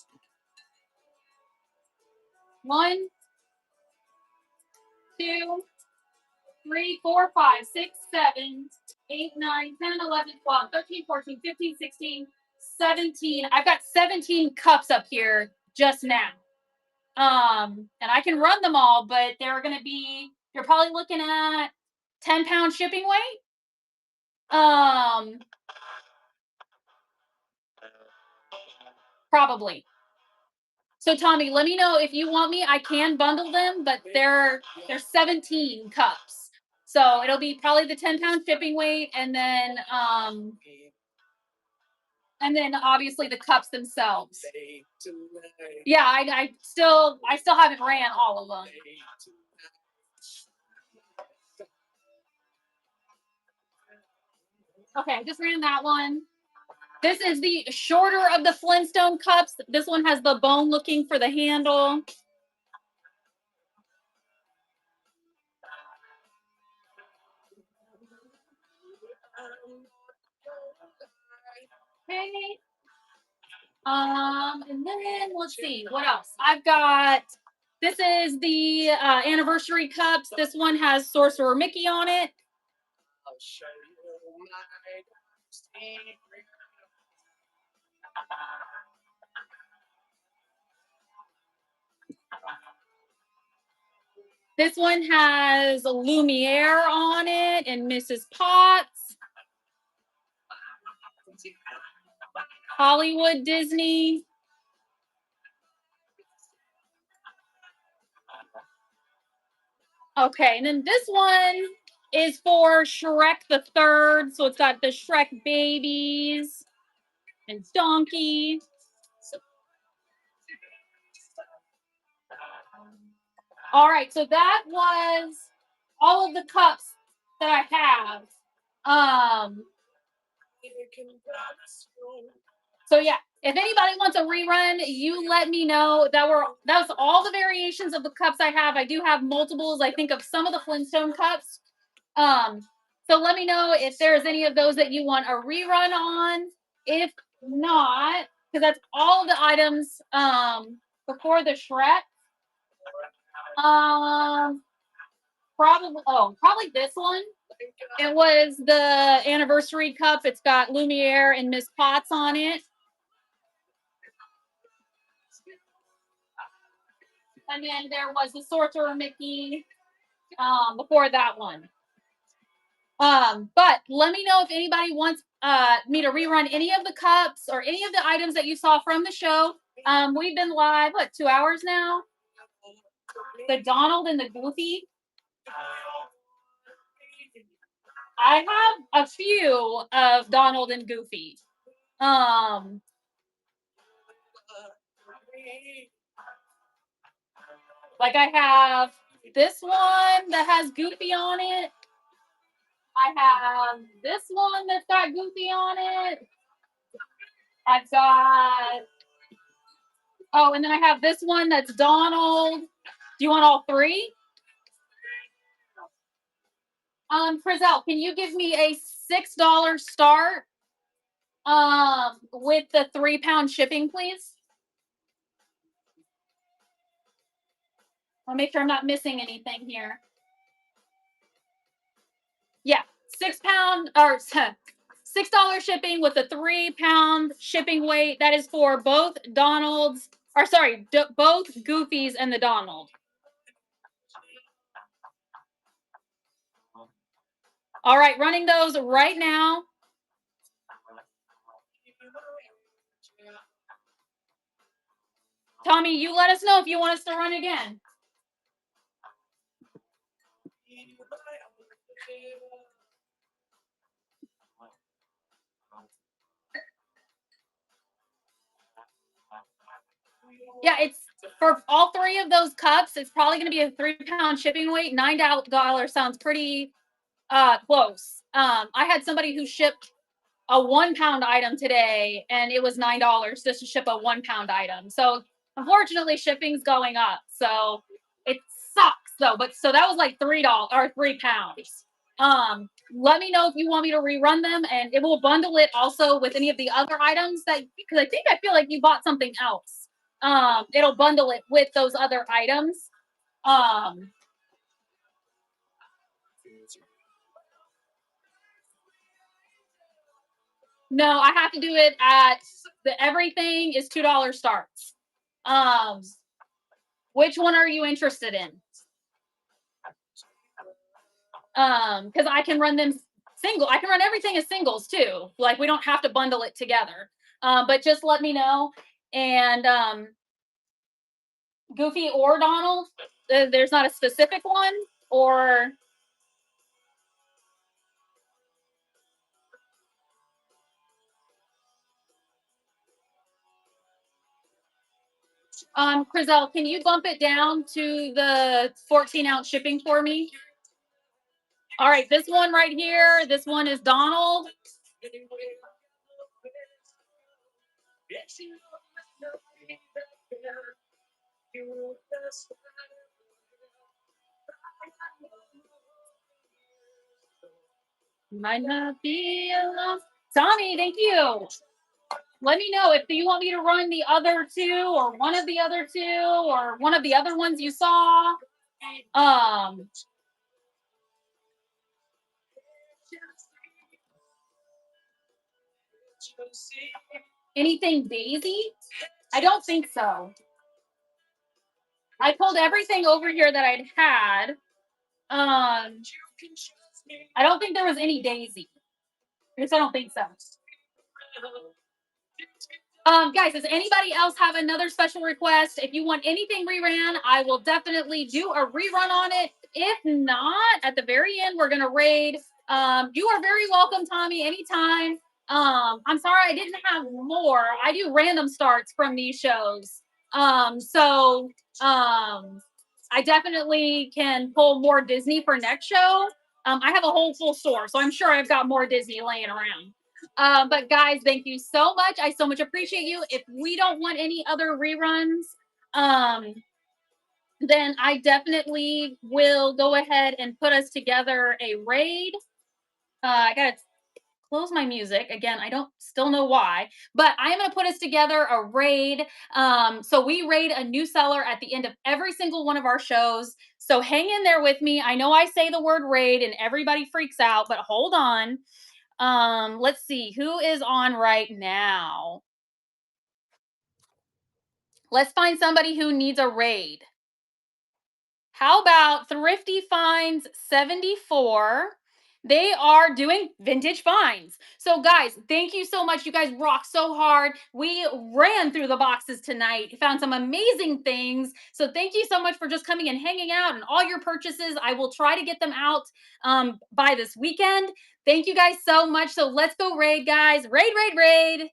1, 2, 3, 4, 5, 6, 7, 8, 9, 10, 11, 12, 13, 14, 15, 16, 17. I've got 17 cups up here just now. And I can run them all, but they're gonna be, you're probably looking at 10-pound shipping weight. Probably. So Tommy, let me know if you want me. I can bundle them, but they're 17 cups. So it'll be probably the 10-pound shipping weight, and then obviously the cups themselves. Yeah, I still haven't ran all of them. Okay, I just ran that one. This is the shorter of the Flintstone cups. This one has the bone looking for the handle. Okay. And then let's see what else. I've got. This is the anniversary cups. This one has Sorcerer Mickey on it. I'll show you my This one has Lumiere on it and Mrs. Potts. Hollywood Disney. Okay, and then this one is for Shrek the Third. So it's got the Shrek babies and Donkey. All right, so that was all of the cups that I have. So yeah, if anybody wants a rerun, you let me know. That was all the variations of the cups I have. I do have multiples, I think, of some of the Flintstone cups. So let me know if there's any of those that you want a rerun on. If not, because that's all the items before the Shrek. Probably this one. It was the anniversary cup. It's got Lumiere and Miss Potts on it. And then there was the Sorcerer Mickey before that one. But let me know if anybody wants me to rerun any of the cups or any of the items that you saw from the show. We've been live, 2 hours now? The Donald and the Goofy. I have a few of Donald and Goofy. Like I have this one that has Goofy on it. I have this one that's got Goofy on it. I've got, and then I have this one that's Donald. Do you want all three? Frizzell, can you give me a $6 start with the 3-pound shipping, please? I'll make sure I'm not missing anything here. Yeah, 6-pound or $6 shipping with a 3-pound shipping weight. That is for both Donald's, or sorry, both Goofies and the Donald. All right, running those right now. Tommy, you let us know if you want us to run again. Yeah, it's for all three of those cups. It's probably going to be a 3-pound shipping weight. $9 sounds pretty close. I had somebody who shipped a 1 pound item today, and it was $9 just to ship a 1 pound item. So unfortunately, shipping's going up. So it sucks though. But so that was like $3 or 3 pounds. Let me know if you want me to rerun them, and it will bundle it also with any of the other items that, because I feel like you bought something else. It'll bundle it with those other items. No, I have to do it at everything is $2 starts. Which one are you interested in? Because I can run them single. I can run everything as singles too. Like we don't have to bundle it together. But just let me know. And Goofy or Donald, there's not a specific one, or Crizel, can you bump it down to the 14-ounce shipping for me? All right, this one right here, this one is Donald. Might not be alone. Tommy, thank you. Let me know if you want me to run the other two, or one of the other two, or one of the other ones you saw. Anything Daisy? I don't think so. I pulled everything over here that I'd had. I don't think there was any Daisy. I guess I don't think so. Guys, does anybody else have another special request? If you want anything reran, I will definitely do a rerun on it. If not, at the very end, we're gonna raid. You are very welcome, Tommy, anytime. I'm sorry I didn't have more. I do random starts from these shows. I definitely can pull more Disney for next show. I have a whole full store, so I'm sure I've got more Disney laying around. But guys, thank you so much. I so much appreciate you. If we don't want any other reruns, then I definitely will go ahead and put us together a raid. I gotta close my music again. I don't still know why, but I am going to put us together a raid. So we raid a new seller at the end of every single one of our shows. So hang in there with me. I know I say the word raid and everybody freaks out, but hold on. Let's see who is on right now. Let's find somebody who needs a raid. How about Thrifty Finds 74? They are doing vintage finds. So guys, thank you so much. You guys rock so hard. We ran through the boxes tonight, found some amazing things. So thank you so much for just coming and hanging out and all your purchases. I will try to get them out by this weekend. Thank you guys so much. So let's go raid, guys. Raid, raid, raid.